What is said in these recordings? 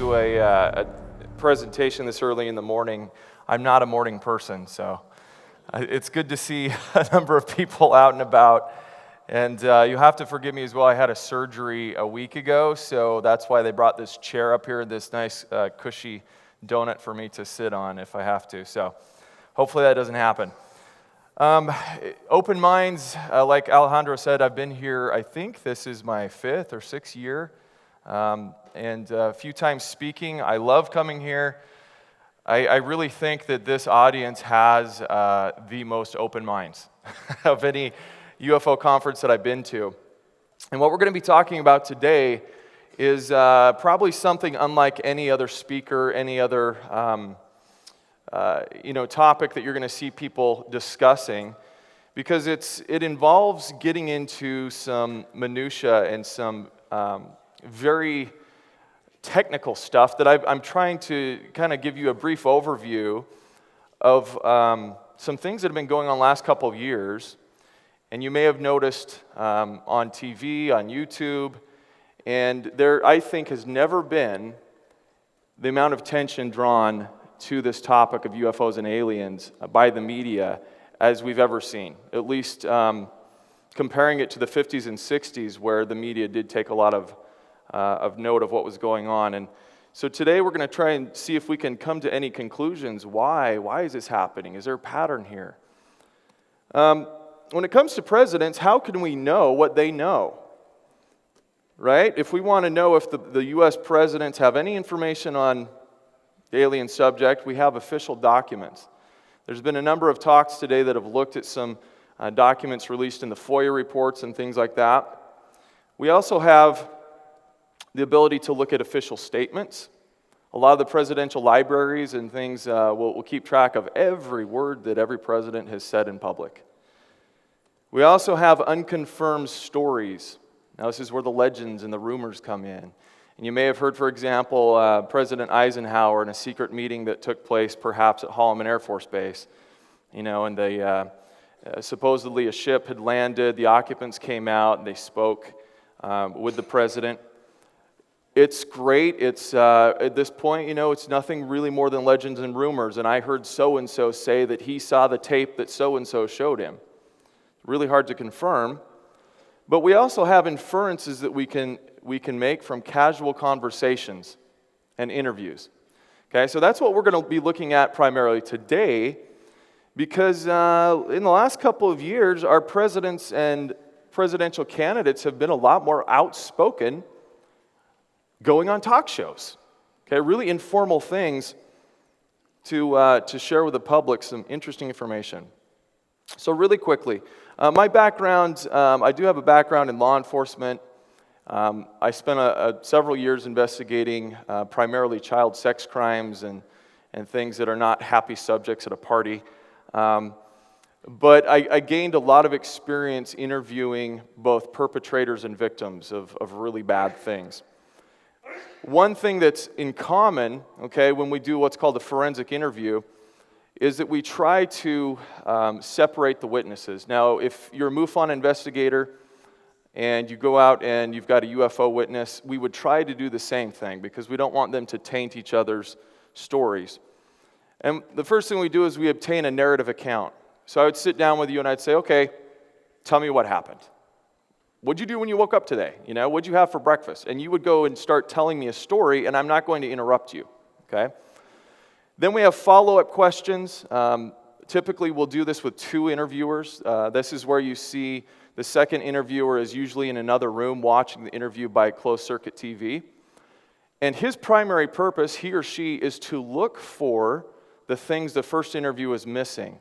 do a presentation this early in the morning. I'm not a morning person, so it's good to see a number of people out and about. And you have to forgive me as well. I had a surgery a week ago, so that's why they brought this chair up here, this nice cushy donut for me to sit on if I have to. So hopefully that doesn't happen. Open minds, like Alejandro said, I've been here, I think this is my 5th or 6th year, and a few times speaking. I love coming here. I really think that this audience has the most open minds of any UFO conference that I've been to. And what we're going to be talking about today is probably something unlike any other speaker, any other topic that you're going to see people discussing, because it involves getting into some minutia and some very technical stuff that I'm trying to kind of give you a brief overview of some things that have been going on the last couple of years. And you may have noticed on TV, on YouTube, and there, I think, has never been the amount of attention drawn to this topic of UFOs and aliens by the media as we've ever seen, at least comparing it to the 50s and 60s, where the media did take a lot of note of what was going on. And so today we're going to try and see if we can come to any conclusions. Why is this happening? Is there a pattern here? When it comes to presidents, how can we know what they know? Right? If we want to know if the U.S. presidents have any information on the alien subject, we have official documents. There's been a number of talks today that have looked at some documents released in the FOIA reports and things like that. We also have the ability to look at official statements. A lot of the presidential libraries and things will keep track of every word that every president has said in public. We also have unconfirmed stories. Now, this is where the legends and the rumors come in. And you may have heard, for example, President Eisenhower in a secret meeting that took place perhaps at Holloman Air Force Base. And they supposedly a ship had landed, the occupants came out, and they spoke with the president. It's great. It's at this point, it's nothing really more than legends and rumors. And I heard so-and-so say that he saw the tape that so-and-so showed him. Really hard to confirm. But we also have inferences that we can make from casual conversations and interviews. Okay, so that's what we're going to be looking at primarily today, because in the last couple of years, our presidents and presidential candidates have been a lot more outspoken going on talk shows. Okay, really informal things to share with the public some interesting information. So really quickly, my background, I do have a background in law enforcement. I spent several years investigating primarily child sex crimes and things that are not happy subjects at a party. But I gained a lot of experience interviewing both perpetrators and victims of really bad things. One thing that's in common, okay, when we do what's called a forensic interview, is that we try to separate the witnesses. Now, if you're a MUFON investigator and you go out and you've got a UFO witness, we would try to do the same thing because we don't want them to taint each other's stories. And the first thing we do is we obtain a narrative account. So I would sit down with you and I'd say, okay, tell me what happened. What'd you do when you woke up today? What'd you have for breakfast? And you would go and start telling me a story, and I'm not going to interrupt you, okay? Then we have follow-up questions. Typically, we'll do this with 2 interviewers. This is where you see the second interviewer is usually in another room watching the interview by closed-circuit TV. And his primary purpose, he or she, is to look for the things the first interview is missing.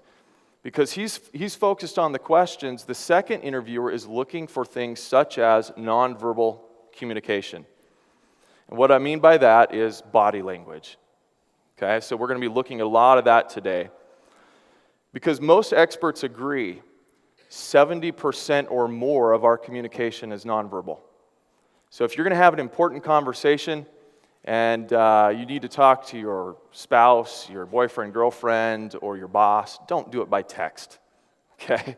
Because he's focused on the questions, the second interviewer is looking for things such as nonverbal communication. And what I mean by that is body language. Okay, so we're going to be looking at a lot of that today. Because most experts agree 70% or more of our communication is nonverbal. So if you're going to have an important conversation and you need to talk to your spouse, your boyfriend, girlfriend, or your boss, don't do it by text. Okay?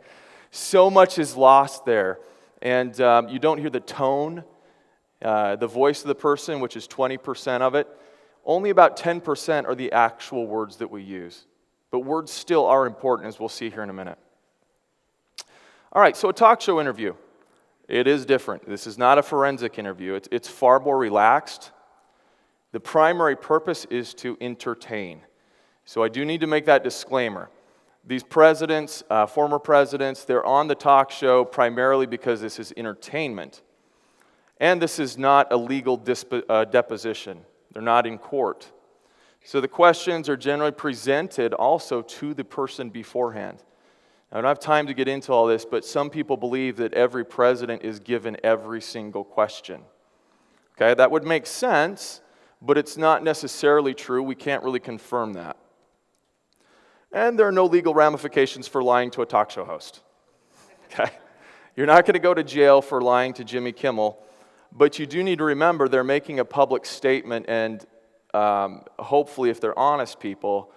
So much is lost there. And you don't hear the tone, the voice of the person, which is 20% of it. only about 10% are the actual words that we use. But words still are important, as we'll see here in a minute. All right, so a talk show interview. It is different. This is not a forensic interview. It's far more relaxed. The primary purpose is to entertain. So I do need to make that disclaimer. These presidents, former presidents, they're on the talk show primarily because this is entertainment. And this is not a legal deposition. They're not in court. So the questions are generally presented also to the person beforehand. I don't have time to get into all this, but some people believe that every president is given every single question. Okay, that would make sense, but it's not necessarily true. We can't really confirm that. And there are no legal ramifications for lying to a talk show host. Okay? You're not going to go to jail for lying to Jimmy Kimmel, but you do need to remember they're making a public statement, and hopefully if they're honest people,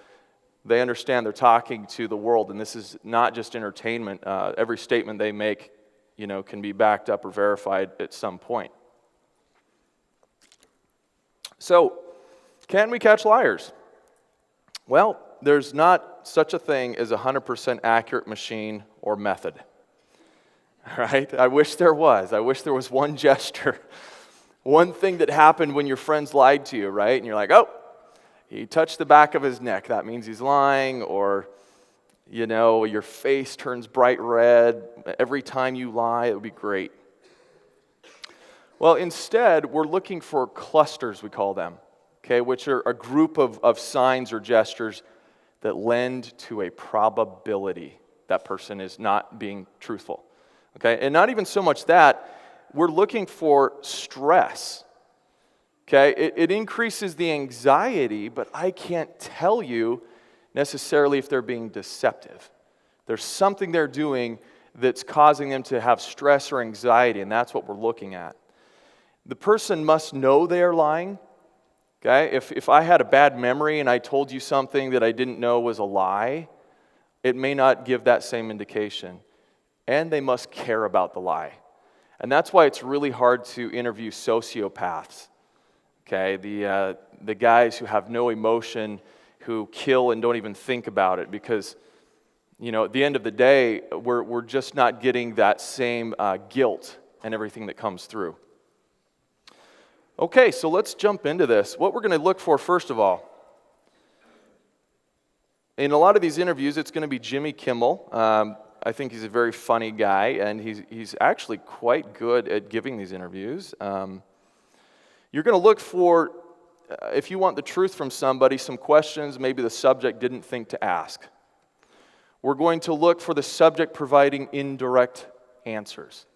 they understand they're talking to the world, and this is not just entertainment. Every statement they make, can be backed up or verified at some point. So, can we catch liars? Well, there's not such a thing as a 100% accurate machine or method. All right? I wish there was. I wish there was one gesture, one thing that happened when your friends lied to you, right? And you're like, oh, he touched the back of his neck. That means he's lying. Or, your face turns bright red every time you lie. It would be great. Well, instead, we're looking for clusters, we call them, okay, which are a group of signs or gestures that lend to a probability that person is not being truthful. Okay, and not even so much that, we're looking for stress. Okay, it increases the anxiety, but I can't tell you necessarily if they're being deceptive. There's something they're doing that's causing them to have stress or anxiety, and that's what we're looking at. The person must know they are lying. Okay, if I had a bad memory and I told you something that I didn't know was a lie, it may not give that same indication. And they must care about the lie. And that's why it's really hard to interview sociopaths. Okay, the guys who have no emotion, who kill and don't even think about it, because at the end of the day, we're just not getting that same guilt and everything that comes through. Okay, so let's jump into this. What we're going to look for, first of all, in a lot of these interviews, it's going to be Jimmy Kimmel. I think he's a very funny guy, and he's actually quite good at giving these interviews. You're going to look for, if you want the truth from somebody, some questions maybe the subject didn't think to ask. We're going to look for the subject providing indirect answers.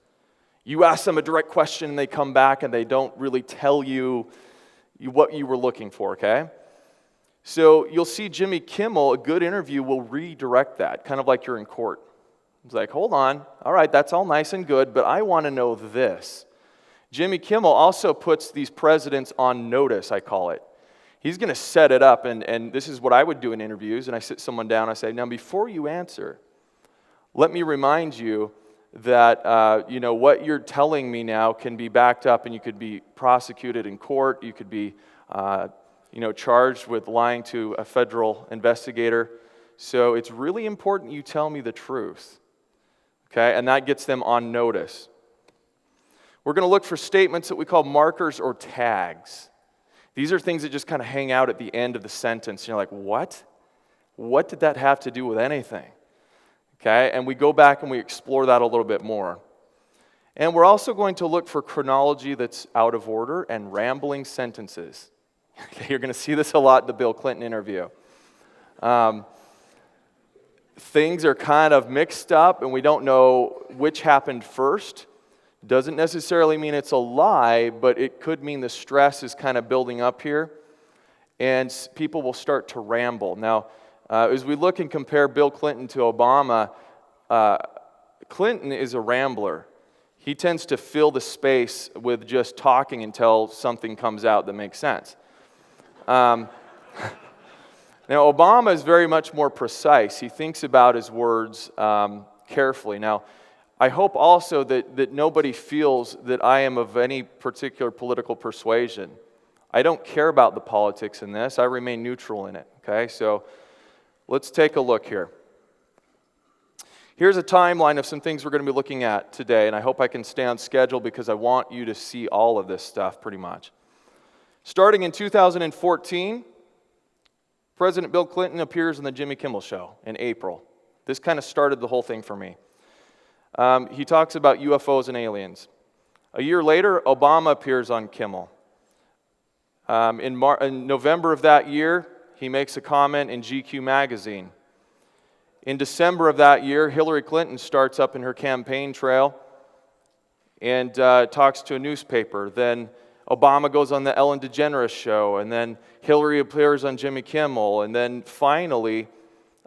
You ask them a direct question and they come back and they don't really tell you what you were looking for, okay? So you'll see Jimmy Kimmel, a good interview will redirect that, kind of like you're in court. It's like, hold on, all right, that's all nice and good, but I want to know this. Jimmy Kimmel also puts these presidents on notice, I call it. He's going to set it up, and this is what I would do in interviews, and I sit someone down, I say, now before you answer, let me remind you that what you're telling me now can be backed up, and you could be prosecuted in court. You could be charged with lying to a federal investigator. So it's really important you tell me the truth. Okay, and that gets them on notice. We're going to look for statements that we call markers or tags. These are things that just kind of hang out at the end of the sentence. You're like, what? What did that have to do with anything? Okay, and we go back and we explore that a little bit more. And we're also going to look for chronology that's out of order and rambling sentences. Okay, you're going to see this a lot in the Bill Clinton interview. Things are kind of mixed up and we don't know which happened first. Doesn't necessarily mean it's a lie, but it could mean the stress is kind of building up here and people will start to ramble. Now, as we look and compare Bill Clinton to Obama, Clinton is a rambler. He tends to fill the space with just talking until something comes out that makes sense. Now, Obama is very much more precise. He thinks about his words carefully. Now, I hope also that nobody feels that I am of any particular political persuasion. I don't care about the politics in this. I remain neutral in it, okay? So let's take a look here. Here's a timeline of some things we're going to be looking at today, and I hope I can stay on schedule because I want you to see all of this stuff pretty much. Starting in 2014, President Bill Clinton appears on the Jimmy Kimmel Show in April. This kind of started the whole thing for me. He talks about UFOs and aliens. A year later, Obama appears on Kimmel. In November of that year, he makes a comment in GQ magazine. In December of that year, Hillary Clinton starts up in her campaign trail and talks to a newspaper. Then Obama goes on the Ellen DeGeneres show, and then Hillary appears on Jimmy Kimmel, and then finally,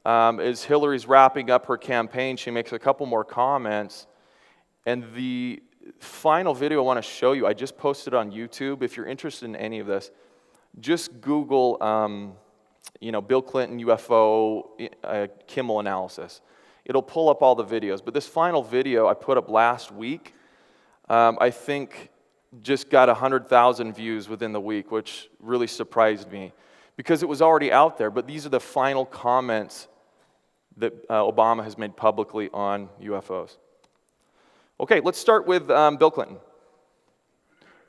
as Hillary's wrapping up her campaign, she makes a couple more comments, and the final video I want to show you, I just posted on YouTube. If you're interested in any of this, just Google Bill Clinton UFO Kimmel analysis. It'll pull up all the videos. But this final video I put up last week, I think just got 100,000 views within the week, which really surprised me because it was already out there. But these are the final comments that Obama has made publicly on UFOs. Okay, let's start with Bill Clinton.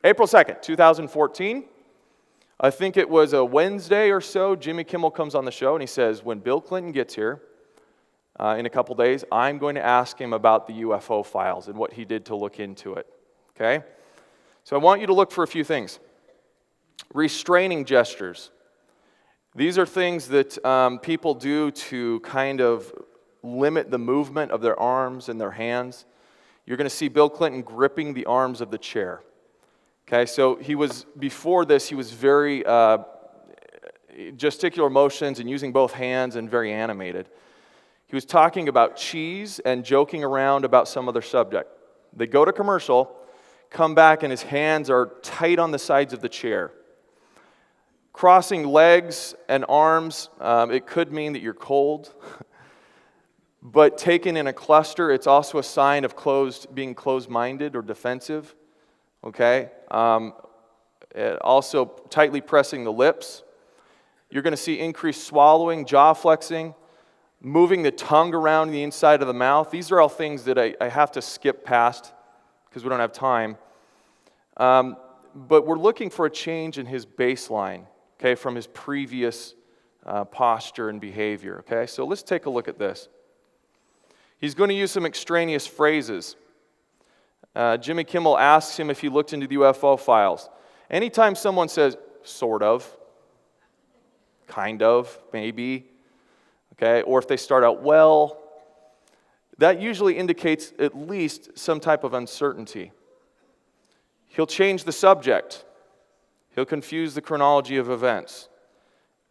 April 2nd, 2014. I think it was a Wednesday or so, Jimmy Kimmel comes on the show and he says, when Bill Clinton gets here in a couple days, I'm going to ask him about the UFO files and what he did to look into it. Okay? So I want you to look for a few things. Restraining gestures. These are things that people do to kind of limit the movement of their arms and their hands. You're going to see Bill Clinton gripping the arms of the chair. Okay, so before this, he was very gesticular motions and using both hands and very animated. He was talking about cheese and joking around about some other subject. They go to commercial, come back, and his hands are tight on the sides of the chair. Crossing legs and arms, it could mean that you're cold. But taken in a cluster, it's also a sign of being closed-minded or defensive. Okay? Also tightly pressing the lips. You're going to see increased swallowing, jaw flexing, moving the tongue around the inside of the mouth. These are all things that I have to skip past because we don't have time. But we're looking for a change in his baseline, okay, from his previous posture and behavior. Okay? So let's take a look at this. He's going to use some extraneous phrases. Jimmy Kimmel asks him if he looked into the UFO files. Anytime someone says, sort of, kind of, maybe, okay, or if they start out, well, that usually indicates at least some type of uncertainty. He'll change the subject. He'll confuse the chronology of events.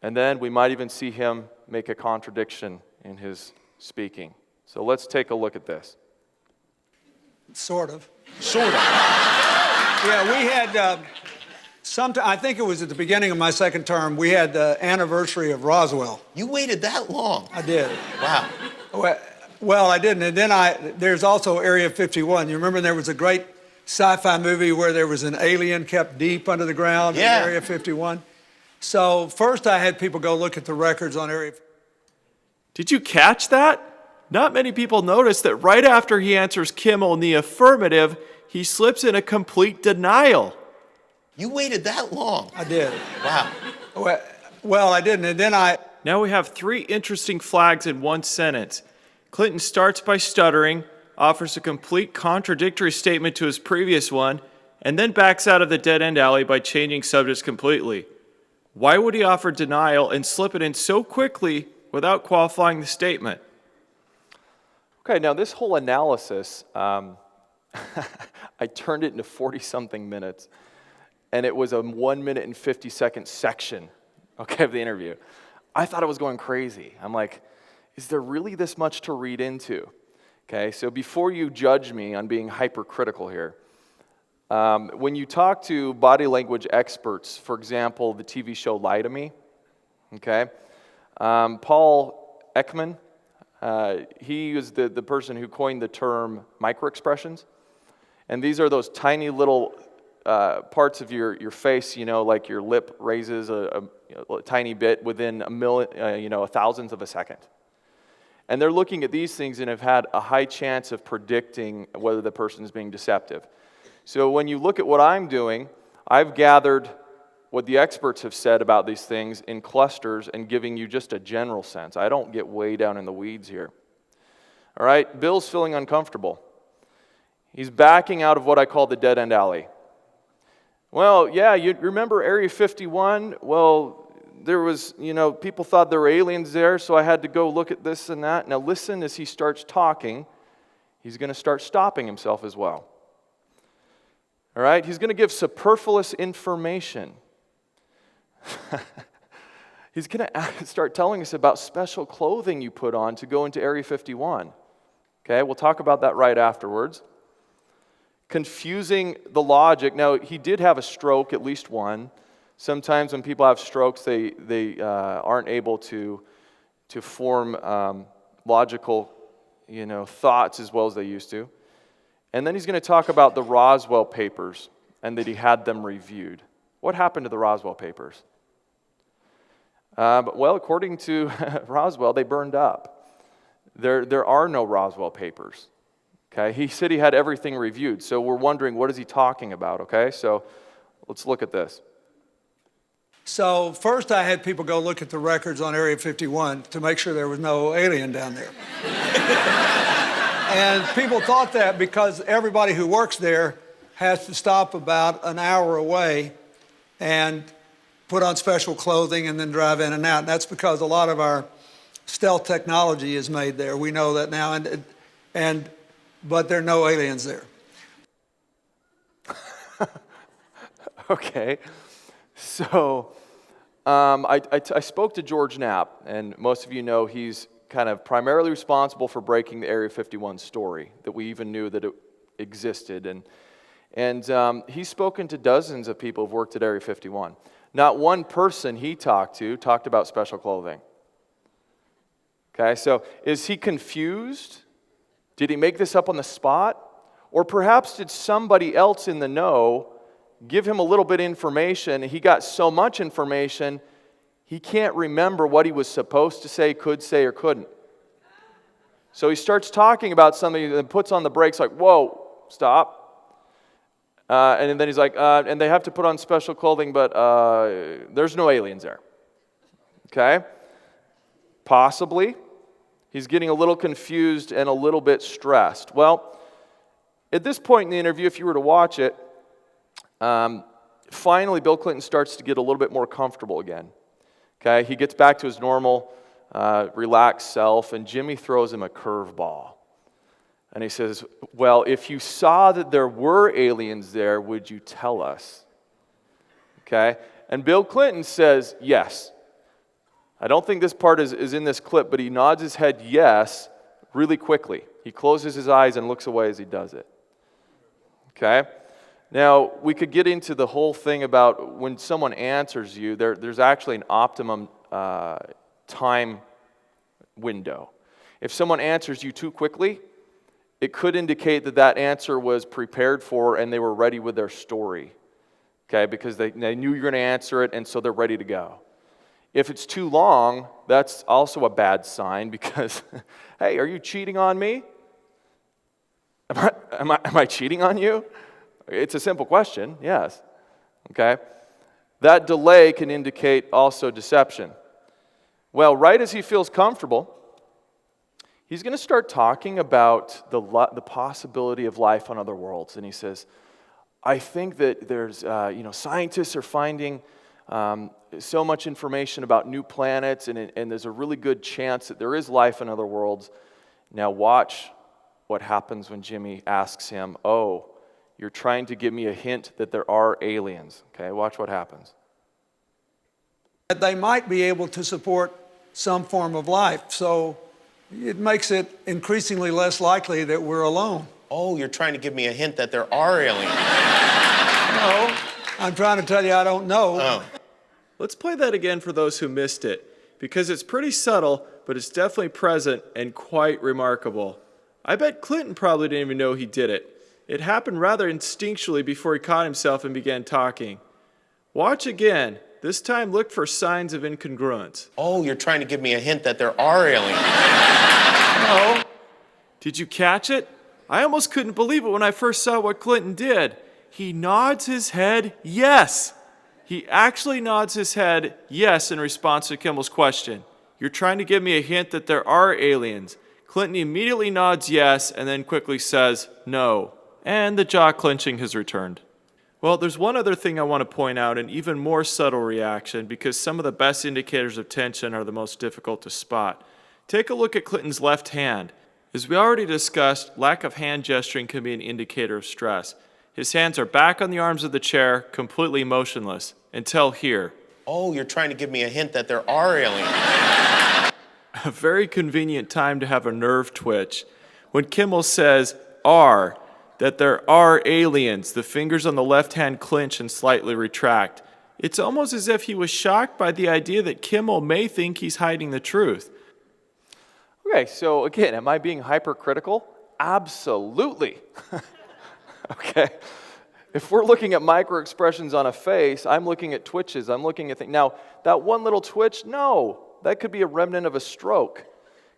And then we might even see him make a contradiction in his speaking. So let's take a look at this. Sort of. Sort of. Yeah, we had, I think it was at the beginning of my second term, we had the anniversary of Roswell. You waited that long? I did. Wow. Well, I didn't. And then there's also Area 51. You remember there was a great sci-fi movie where there was an alien kept deep under the ground in Area 51? So first I had people go look at the records on Area 51. Did you catch that? Not many people notice that right after he answers Kimmel in the affirmative, he slips in a complete denial. You waited that long? I did. Wow. Well, I didn't. And then Now we have three interesting flags in one sentence. Clinton starts by stuttering, offers a complete contradictory statement to his previous one, and then backs out of the dead-end alley by changing subjects completely. Why would he offer denial and slip it in so quickly without qualifying the statement? Okay, now this whole analysis, I turned it into 40-something minutes, and it was a 1 minute and 50-second section, okay, of the interview. I thought it was going crazy. I'm like, is there really this much to read into? Okay, so before you judge me on being hypercritical here, when you talk to body language experts, for example, the TV show Lie to Me, okay, Paul Ekman, he was the person who coined the term microexpressions. And these are those tiny little parts of your face, like your lip raises a tiny bit within a thousandth of a second. And they're looking at these things and have had a high chance of predicting whether the person is being deceptive. So when you look at what I'm doing, I've gathered what the experts have said about these things in clusters and giving you just a general sense. I don't get way down in the weeds here. All right, Bill's feeling uncomfortable. He's backing out of what I call the dead-end alley. Well, yeah, you remember Area 51? Well, there was, people thought there were aliens there, so I had to go look at this and that. Now listen, as he starts talking, he's going to start stopping himself as well. All right, he's going to give superfluous information. He's going to start telling us about special clothing you put on to go into Area 51. Okay, we'll talk about that right afterwards. Confusing the logic. Now, he did have a stroke, at least one. Sometimes when people have strokes, they aren't able to form logical, thoughts as well as they used to. And then he's going to talk about the Roswell papers and that he had them reviewed. What happened to the Roswell papers? Well, according to Roswell, they burned up. There are no Roswell papers. Okay, he said he had everything reviewed. So we're wondering, what is he talking about? Okay, so let's look at this. So first I had people go look at the records on Area 51 to make sure there was no alien down there. And people thought that because everybody who works there has to stop about an hour away and put on special clothing and then drive in and out. And that's because a lot of our stealth technology is made there. We know that now, but there are no aliens there. Okay, so I spoke to George Knapp, and most of you know he's kind of primarily responsible for breaking the Area 51 story, that we even knew that it existed. And he's spoken to dozens of people who've worked at Area 51. Not one person he talked about special clothing. Okay, so is he confused? Did he make this up on the spot? Or perhaps did somebody else in the know give him a little bit of information, and he got so much information, he can't remember what he was supposed to say, could say, or couldn't. So he starts talking about something and puts on the brakes like, whoa, stop. And then he's like, and they have to put on special clothing, but there's no aliens there. Okay? Possibly. He's getting a little confused and a little bit stressed. Well, at this point in the interview, if you were to watch it, finally Bill Clinton starts to get a little bit more comfortable again. Okay? He gets back to his normal, relaxed self, and Jimmy throws him a curveball. And he says, well, if you saw that there were aliens there, would you tell us? Okay? And Bill Clinton says, yes. I don't think this part is in this clip, but he nods his head yes really quickly. He closes his eyes and looks away as he does it. Okay? Now, we could get into the whole thing about when someone answers you, there's actually an optimum time window. If someone answers you too quickly, it could indicate that answer was prepared for and they were ready with their story. Okay? Because they knew you were going to answer it, and so they're ready to go. If it's too long, that's also a bad sign because, hey, are you cheating on me? Am I cheating on you? It's a simple question, yes. Okay? That delay can indicate also deception. Well, right as he feels comfortable, he's going to start talking about the possibility of life on other worlds. And he says, I think that there's, scientists are finding so much information about new planets, and there's a really good chance that there is life in other worlds. Now watch what happens when Jimmy asks him, oh, you're trying to give me a hint that there are aliens. Okay, watch what happens. They might be able to support some form of life, so it makes it increasingly less likely that we're alone. Oh, you're trying to give me a hint that there are aliens. No, I'm trying to tell you I don't know. Oh. Let's play that again for those who missed it, because it's pretty subtle, but it's definitely present and quite remarkable. I bet Clinton probably didn't even know he did it. It happened rather instinctually before he caught himself and began talking. Watch again. This time look for signs of incongruence. Oh, you're trying to give me a hint that there are aliens. No. Did you catch it? I almost couldn't believe it when I first saw what Clinton did. He nods his head yes. He actually nods his head yes in response to Kimmel's question. You're trying to give me a hint that there are aliens. Clinton immediately nods yes and then quickly says no. And the jaw clenching has returned. Well, there's one other thing I want to point out, an even more subtle reaction, because some of the best indicators of tension are the most difficult to spot. Take a look at Clinton's left hand. As we already discussed, lack of hand gesturing can be an indicator of stress. His hands are back on the arms of the chair, completely motionless, until here. Oh, you're trying to give me a hint that there are aliens. A very convenient time to have a nerve twitch. When Kimmel says, are, that there are aliens, the fingers on the left hand clench and slightly retract. It's almost as if he was shocked by the idea that Kimmel may think he's hiding the truth. Okay, so again, am I being hypercritical? Absolutely. Okay. If we're looking at micro expressions on a face, I'm looking at twitches, I'm looking at things. Now, that one little twitch, no, that could be a remnant of a stroke.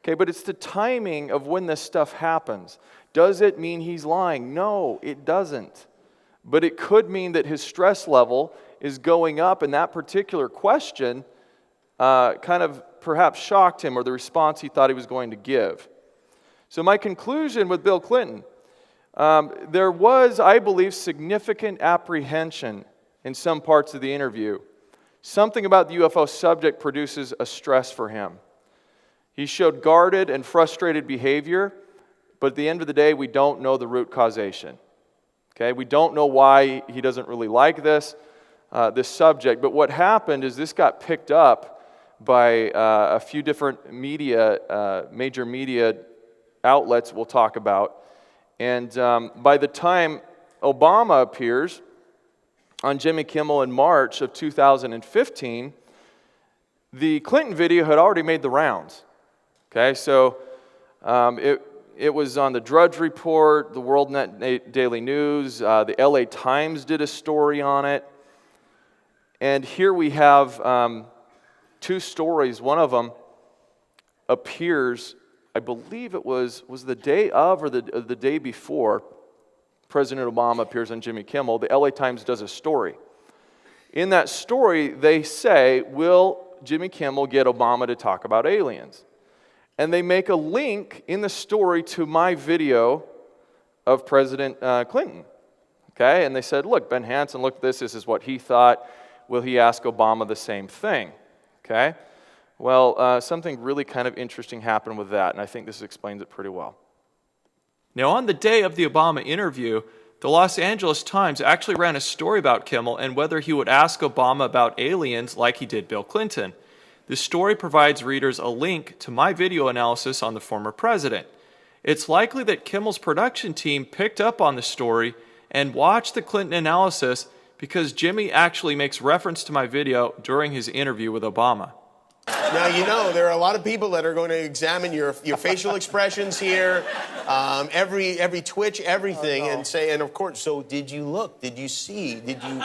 Okay, but it's the timing of when this stuff happens. Does it mean he's lying? No, it doesn't. But it could mean that his stress level is going up, and that particular question kind of perhaps shocked him, or the response he thought he was going to give. So my conclusion with Bill Clinton, there was, I believe, significant apprehension in some parts of the interview. Something about the UFO subject produces a stress for him. He showed guarded and frustrated behavior, but at the end of the day, we don't know the root causation. Okay, we don't know why he doesn't really like this subject. But what happened is this got picked up by a few different media, major media outlets we'll talk about. And by the time Obama appears on Jimmy Kimmel in March of 2015, the Clinton video had already made the rounds. Okay, so it was on the Drudge Report, the World Net Daily News, the LA Times did a story on it. And here we have two stories. One of them appears, I believe it was the day of or the day before President Obama appears on Jimmy Kimmel. The LA Times does a story. In that story, they say, will Jimmy Kimmel get Obama to talk about aliens? And they make a link in the story to my video of President Clinton. Okay, and they said, look, Ben Hansen, look at this. This is what he thought. Will he ask Obama the same thing? Okay, well, something really kind of interesting happened with that, and I think this explains it pretty well. Now, on the day of the Obama interview, the Los Angeles Times actually ran a story about Kimmel and whether he would ask Obama about aliens like he did Bill Clinton. This story provides readers a link to my video analysis on the former president. It's likely that Kimmel's production team picked up on the story and watched the Clinton analysis because Jimmy actually makes reference to my video during his interview with Obama. Now, you know, there are a lot of people that are going to examine your facial expressions here, every twitch, everything, and say, and of course, so did you look? Did you see? Did you?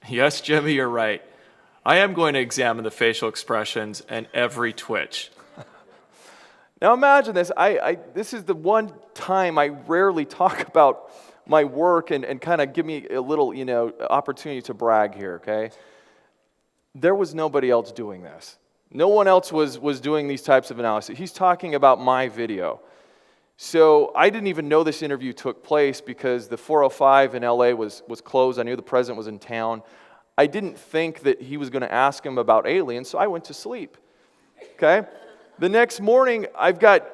Yes, Jimmy, you're right. I am going to examine the facial expressions and every twitch. Now imagine this. This is the one time I rarely talk about my work and kind of give me a little, opportunity to brag here, okay? There was nobody else doing this. No one else was doing these types of analysis. He's talking about my video. So I didn't even know this interview took place because the 405 in LA was closed. I knew the president was in town. I didn't think that he was going to ask him about aliens, so I went to sleep. Okay? The next morning, I've got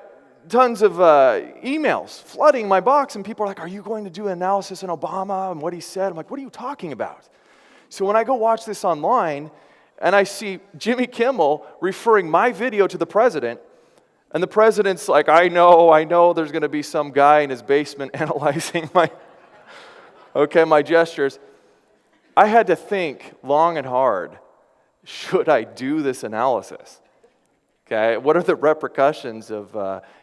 tons of emails flooding my box, and people are like, are you going to do an analysis on Obama and what he said? I'm like, what are you talking about? So when I go watch this online, and I see Jimmy Kimmel referring my video to the president, and the president's like, I know there's going to be some guy in his basement analyzing my gestures. I had to think long and hard, should I do this analysis? Okay, what are the repercussions of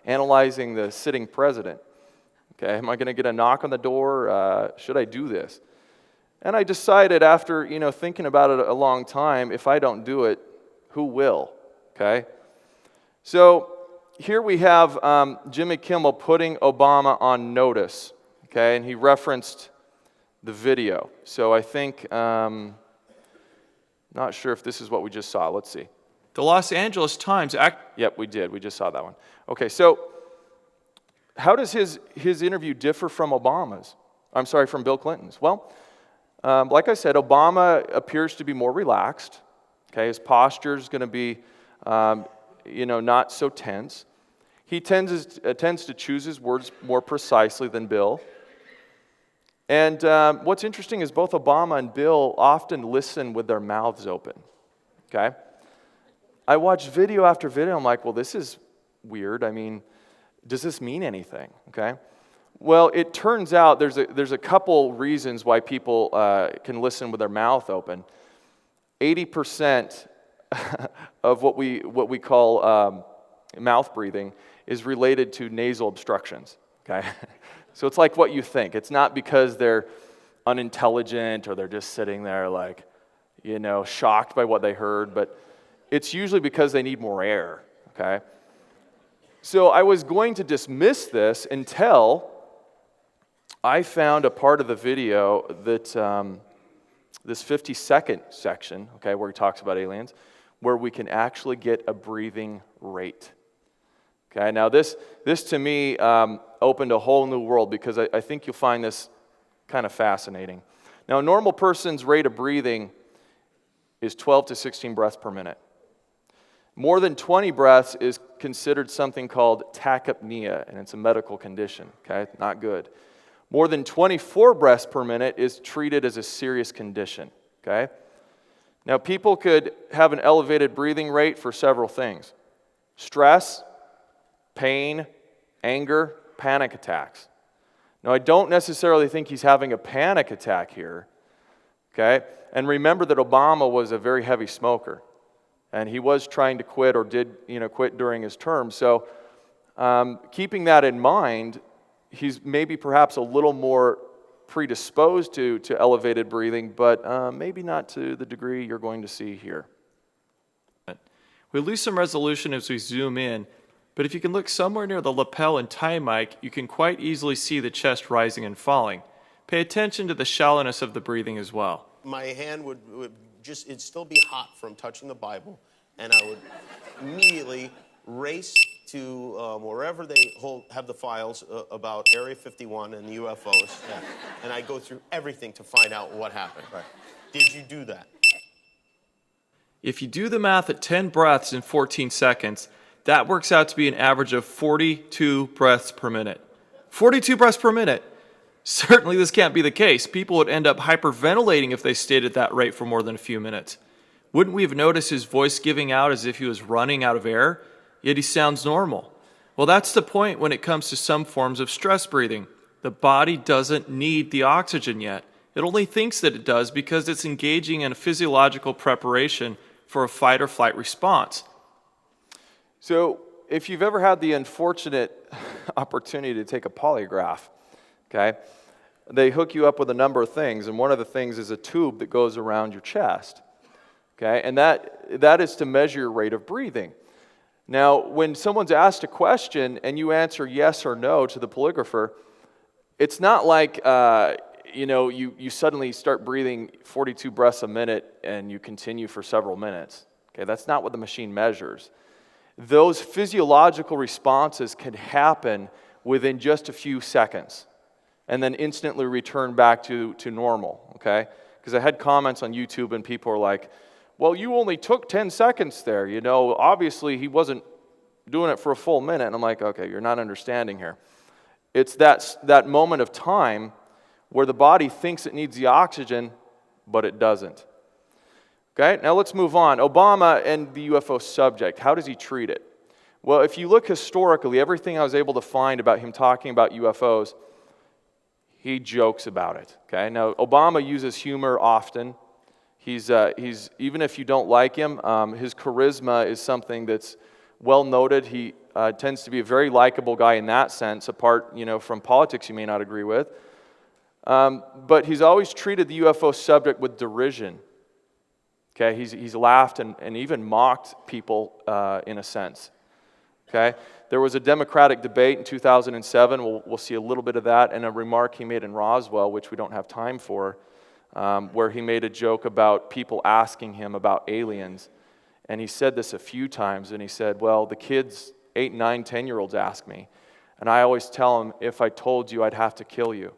analyzing the sitting president? Okay, am I going to get a knock on the door? Should I do this? And I decided after, thinking about it a long time, if I don't do it, who will? Okay? So here we have Jimmy Kimmel putting Obama on notice. Okay, and he referenced the video. So I think, not sure if this is what we just saw. Let's see. The Los Angeles Times Yep, we did. We just saw that one. Okay, so how does his interview differ from Obama's? I'm sorry, from Bill Clinton's? Well, like I said, Obama appears to be more relaxed. Okay, his posture is going to be, not so tense. He tends to choose his words more precisely than Bill. And what's interesting is both Obama and Bill often listen with their mouths open. Okay, I watched video after video. I'm like, well, this is weird. I mean, does this mean anything? Okay. Well, it turns out there's a couple reasons why people can listen with their mouth open. 80% of what we call mouth breathing is related to nasal obstructions. Okay, so it's like what you think. It's not because they're unintelligent or they're just sitting there like, shocked by what they heard, but it's usually because they need more air. Okay, so I was going to dismiss this until I found a part of the video that this 50-second section, okay, where he talks about aliens, where we can actually get a breathing rate. Okay, now this to me opened a whole new world because I think you'll find this kind of fascinating. Now, a normal person's rate of breathing is 12 to 16 breaths per minute. More than 20 breaths is considered something called tachypnea, and it's a medical condition, okay, not good. More than 24 breaths per minute is treated as a serious condition, okay? Now, people could have an elevated breathing rate for several things. Stress, pain, anger, panic attacks. Now, I don't necessarily think he's having a panic attack here, okay? And remember that Obama was a very heavy smoker, and he was trying to quit or did, quit during his term. So keeping that in mind, he's maybe perhaps a little more predisposed to elevated breathing, but maybe not to the degree you're going to see here. We lose some resolution as we zoom in, but if you can look somewhere near the lapel and tie mic, you can quite easily see the chest rising and falling. Pay attention to the shallowness of the breathing as well. My hand would it'd still be hot from touching the Bible, and I would immediately race to wherever they have the files about Area 51 and the UFOs, and I go through everything to find out what happened. Right. Did you do that? If you do the math at 10 breaths in 14 seconds, that works out to be an average of 42 breaths per minute. 42 breaths per minute. Certainly this can't be the case. People would end up hyperventilating if they stayed at that rate for more than a few minutes. Wouldn't we have noticed his voice giving out as if he was running out of air? Yet he sounds normal. Well, that's the point when it comes to some forms of stress breathing. The body doesn't need the oxygen yet. It only thinks that it does because it's engaging in a physiological preparation for a fight or flight response. So if you've ever had the unfortunate opportunity to take a polygraph, okay, they hook you up with a number of things, and one of the things is a tube that goes around your chest, okay, and that is to measure your rate of breathing. Now, when someone's asked a question and you answer yes or no to the polygrapher, it's not like you suddenly start breathing 42 breaths a minute and you continue for several minutes. Okay, that's not what the machine measures. Those physiological responses can happen within just a few seconds and then instantly return back to normal, okay? Because I had comments on YouTube and people are like, well, you only took 10 seconds there, obviously he wasn't doing it for a full minute. And I'm like, okay, you're not understanding here. It's that moment of time where the body thinks it needs the oxygen, but it doesn't. Okay, now let's move on. Obama and the UFO subject, how does he treat it? Well, if you look historically, everything I was able to find about him talking about UFOs, he jokes about it. Okay, now Obama uses humor often. He's even if you don't like him, his charisma is something that's well noted. He Tends to be a very likable guy in that sense, apart, from politics you may not agree with. But he's always treated the UFO subject with derision. Okay, he's laughed and even mocked people in a sense. Okay, there was a Democratic debate in 2007. We'll see a little bit of that, and a remark he made in Roswell, which we don't have time for, where he made a joke about people asking him about aliens. And he said this a few times, and he said, well, the kids, 8, 9, 10-year-olds ask me, and I always tell them, if I told you, I'd have to kill you.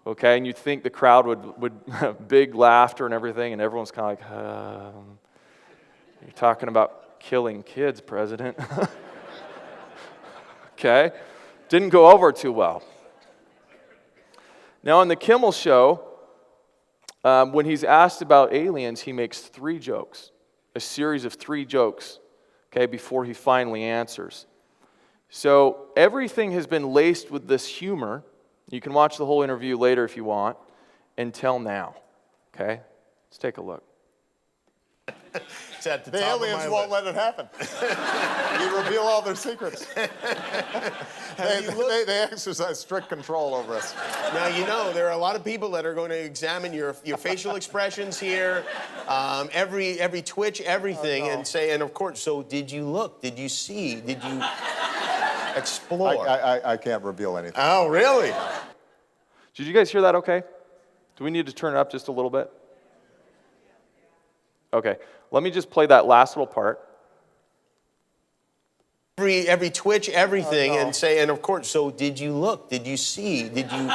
Okay, and you'd think the crowd would big laughter and everything, and everyone's kind of like, you're talking about killing kids, President. Okay, didn't go over too well. Now, on the Kimmel show, when he's asked about aliens, he makes 3 jokes. A series of 3 jokes, okay, before he finally answers. So everything has been laced with this humor. You can watch the whole interview later if you want, until now, okay? Let's take a look. It's at the The top of aliens my won't list. let it happen. You reveal all their secrets. They exercise strict control over us. Now, there are a lot of people that are going to examine your facial expressions here, every twitch, everything, and say, and of course, so did you look? Did you see? Did you explore? I can't reveal anything. Oh, really? Did you guys hear that okay? Do we need to turn it up just a little bit? Okay, let me just play that last little part. Every twitch, everything, and say, and of course, so did you look? Did you see? Did you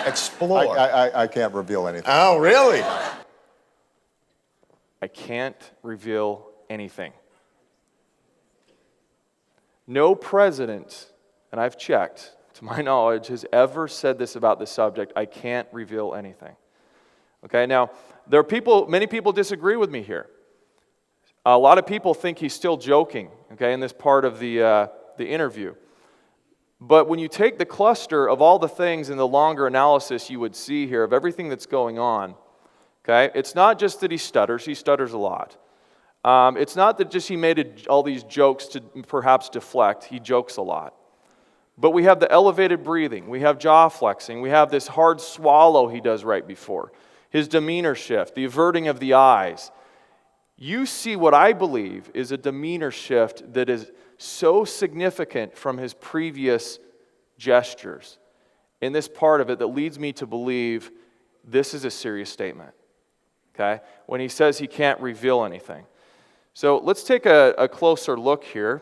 explore? I can't reveal anything. Oh, really? I can't reveal anything. No president, and I've checked, to my knowledge, has ever said this about the subject. I can't reveal anything. Okay, now, there are many people disagree with me here. A lot of people think he's still joking, okay, in this part of the interview. But when you take the cluster of all the things in the longer analysis you would see here of everything that's going on, okay, it's not just that he stutters a lot. It's not that just he made all these jokes to perhaps deflect, he jokes a lot. But we have the elevated breathing, we have jaw flexing, we have this hard swallow he does right before, his demeanor shift, the averting of the eyes. You see what I believe is a demeanor shift that is so significant from his previous gestures in this part of it that leads me to believe this is a serious statement, okay? When he says he can't reveal anything. So let's take a closer look here.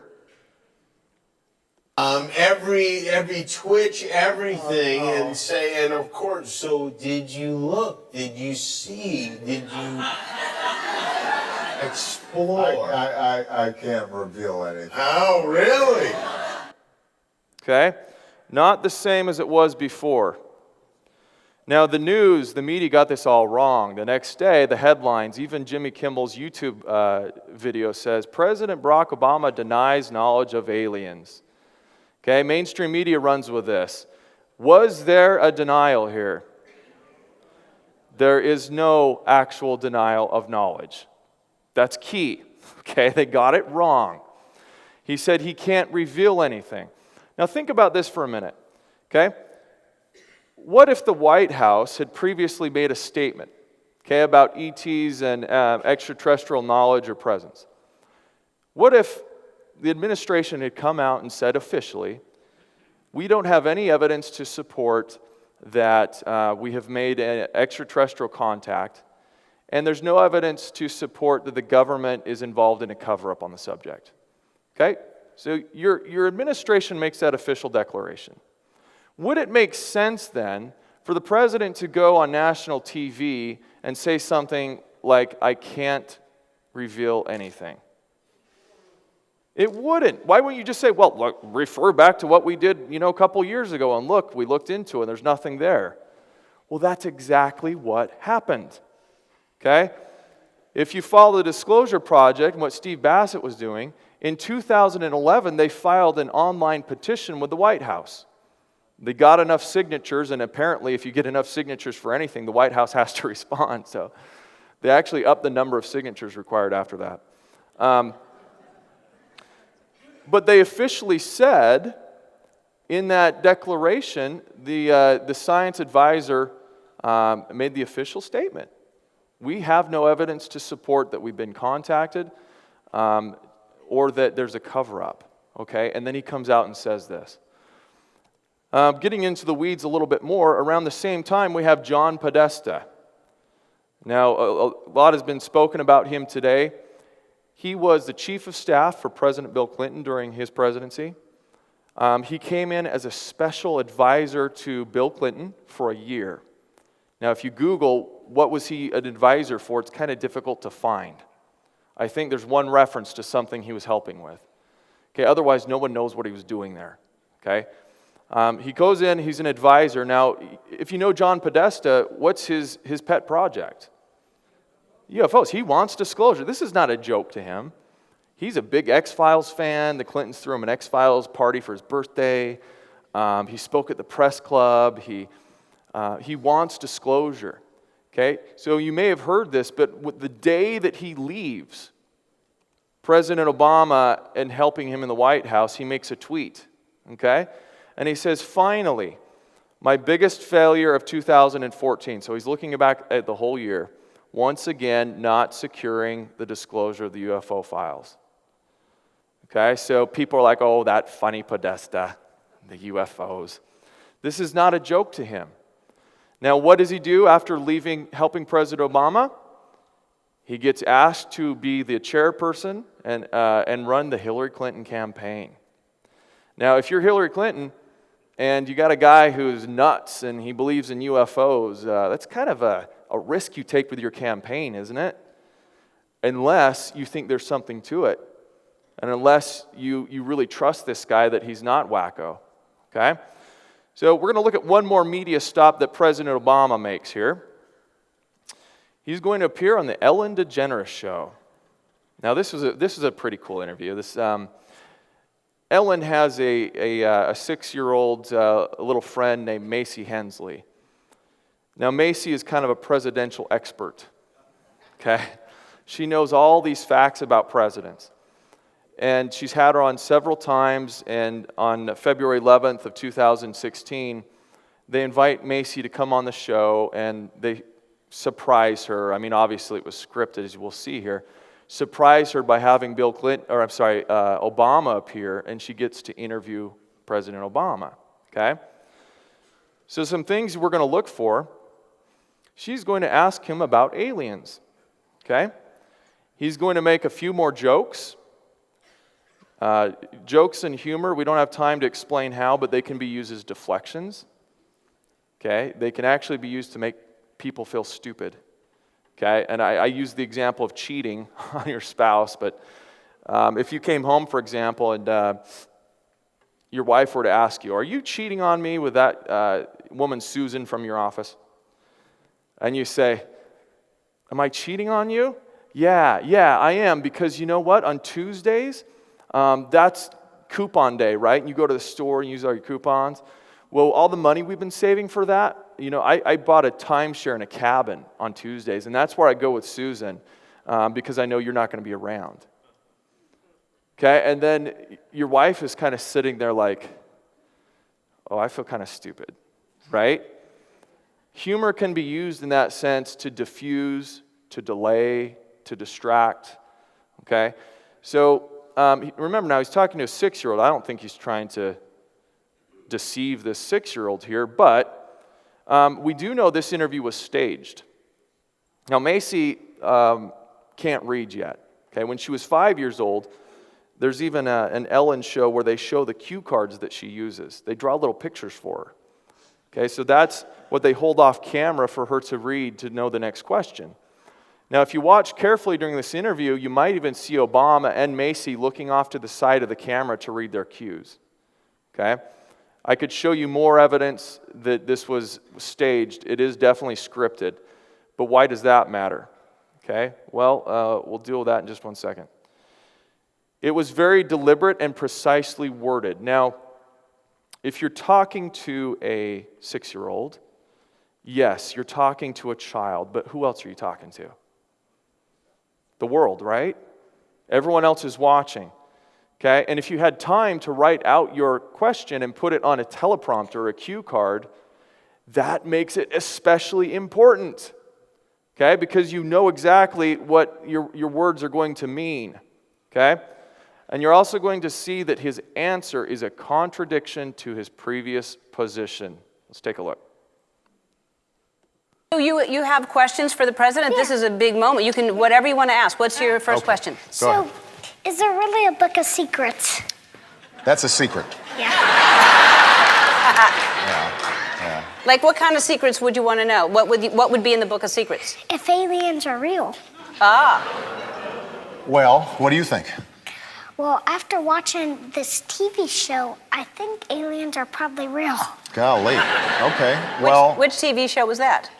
Every twitch, everything, and say, and of course, so did you look? Did you see? Did you explore? I can't reveal anything. Oh, really? Okay? Not the same as it was before. Now, the media got this all wrong. The next day, the headlines, even Jimmy Kimmel's YouTube video says, President Barack Obama denies knowledge of aliens. Okay, mainstream media runs with this. Was there a denial here? There is no actual denial of knowledge. That's key. Okay, they got it wrong. He said he can't reveal anything. Now think about this for a minute. Okay? What if the White House had previously made a statement, okay, about ETs and extraterrestrial knowledge or presence? What if the administration had come out and said officially, we don't have any evidence to support that we have made an extraterrestrial contact, and there's no evidence to support that the government is involved in a cover-up on the subject. Okay? So your administration makes that official declaration. Would it make sense then for the president to go on national TV and say something like, I can't reveal anything? It wouldn't. Why wouldn't you just say, well, look, refer back to what we did, a couple years ago, and look, we looked into it, and there's nothing there. Well, that's exactly what happened. Okay? If you follow the Disclosure Project and what Steve Bassett was doing, in 2011, they filed an online petition with the White House. They got enough signatures, and apparently if you get enough signatures for anything, the White House has to respond. So they actually upped the number of signatures required after that. But they officially said in that declaration, the science advisor made the official statement. We have no evidence to support that we've been contacted or that there's a cover-up, okay? And then he comes out and says this. Getting into the weeds a little bit more, around the same time we have John Podesta. Now, a lot has been spoken about him today. He was the chief of staff for President Bill Clinton during his presidency. He came in as a special advisor to Bill Clinton for a year. Now, if you Google what was he an advisor for, it's kind of difficult to find. I think there's one reference to something he was helping with. Okay, otherwise, no one knows what he was doing there. Okay, he goes in, he's an advisor. Now, if you know John Podesta, what's his pet project? UFOs. He wants disclosure. This is not a joke to him. He's a big X-Files fan. The Clintons threw him an X-Files party for his birthday. He spoke at the press club. He wants disclosure. Okay? So you may have heard this, but the day that he leaves President Obama and helping him in the White House, he makes a tweet. Okay? And he says, finally, my biggest failure of 2014. So he's looking back at the whole year. Once again, not securing the disclosure of the UFO files. Okay, so people are like, oh, that funny Podesta, the UFOs. This is not a joke to him. Now, what does he do after helping President Obama? He gets asked to be the chairperson and run the Hillary Clinton campaign. Now, if you're Hillary Clinton and you got a guy who's nuts and he believes in UFOs, that's kind of a risk you take with your campaign, isn't it? Unless you think there's something to it. And unless you really trust this guy that he's not wacko. Okay? So we're going to look at one more media stop that President Obama makes here. He's going to appear on the Ellen DeGeneres show. Now this is a pretty cool interview. Ellen has a 6-year-old little friend named Macy Hensley. Now, Macy is kind of a presidential expert, okay? She knows all these facts about presidents. And she's had her on several times, and on February 11th of 2016, they invite Macy to come on the show, and they surprise her. I mean, obviously it was scripted, as you will see here. Surprise her by having Obama appear, and she gets to interview President Obama, okay? So some things we're going to look for. She's going to ask him about aliens, okay? He's going to make a few more jokes. Jokes and humor, we don't have time to explain how, but they can be used as deflections, okay? They can actually be used to make people feel stupid, okay? And I use the example of cheating on your spouse, but if you came home, for example, and your wife were to ask you, are you cheating on me with that woman Susan from your office? And you say, am I cheating on you? Yeah, I am, because you know what? On Tuesdays, that's coupon day, right? And you go to the store and use all your coupons. Well, all the money we've been saving for that, you know, I bought a timeshare in a cabin on Tuesdays, and that's where I go with Susan, because I know you're not going to be around. Okay, and then your wife is kind of sitting there like, oh, I feel kind of stupid, right? Humor can be used in that sense to diffuse, to delay, to distract, okay? So remember now, he's talking to a 6-year-old. I don't think he's trying to deceive this 6-year-old here, but we do know this interview was staged. Now, Macy can't read yet, okay? When she was 5 years old, there's even an Ellen show where they show the cue cards that she uses. They draw little pictures for her. Okay, so that's what they hold off camera for her to read to know the next question. Now, if you watch carefully during this interview, you might even see Obama and Macy looking off to the side of the camera to read their cues. Okay? I could show you more evidence that this was staged. It is definitely scripted. But why does that matter? Okay? Well, we'll deal with that in just one second. It was very deliberate and precisely worded. Now, if you're talking to a 6-year-old, yes, you're talking to a child, but who else are you talking to? The world, right? Everyone else is watching. Okay? And if you had time to write out your question and put it on a teleprompter or a cue card, that makes it especially important. Okay? Because you know exactly what your words are going to mean. Okay? And you're also going to see that his answer is a contradiction to his previous position. Let's take a look. You have questions for the president? Yeah. This is a big moment. You can, whatever you want to ask. What's your first question? So, is there really a book of secrets? That's a secret. Yeah. Like, what kind of secrets would you want to know? What would be in the book of secrets? If aliens are real. Well, what do you think? Well, after watching this TV show, I think aliens are probably real. Golly. Okay. Well, Which TV show was that?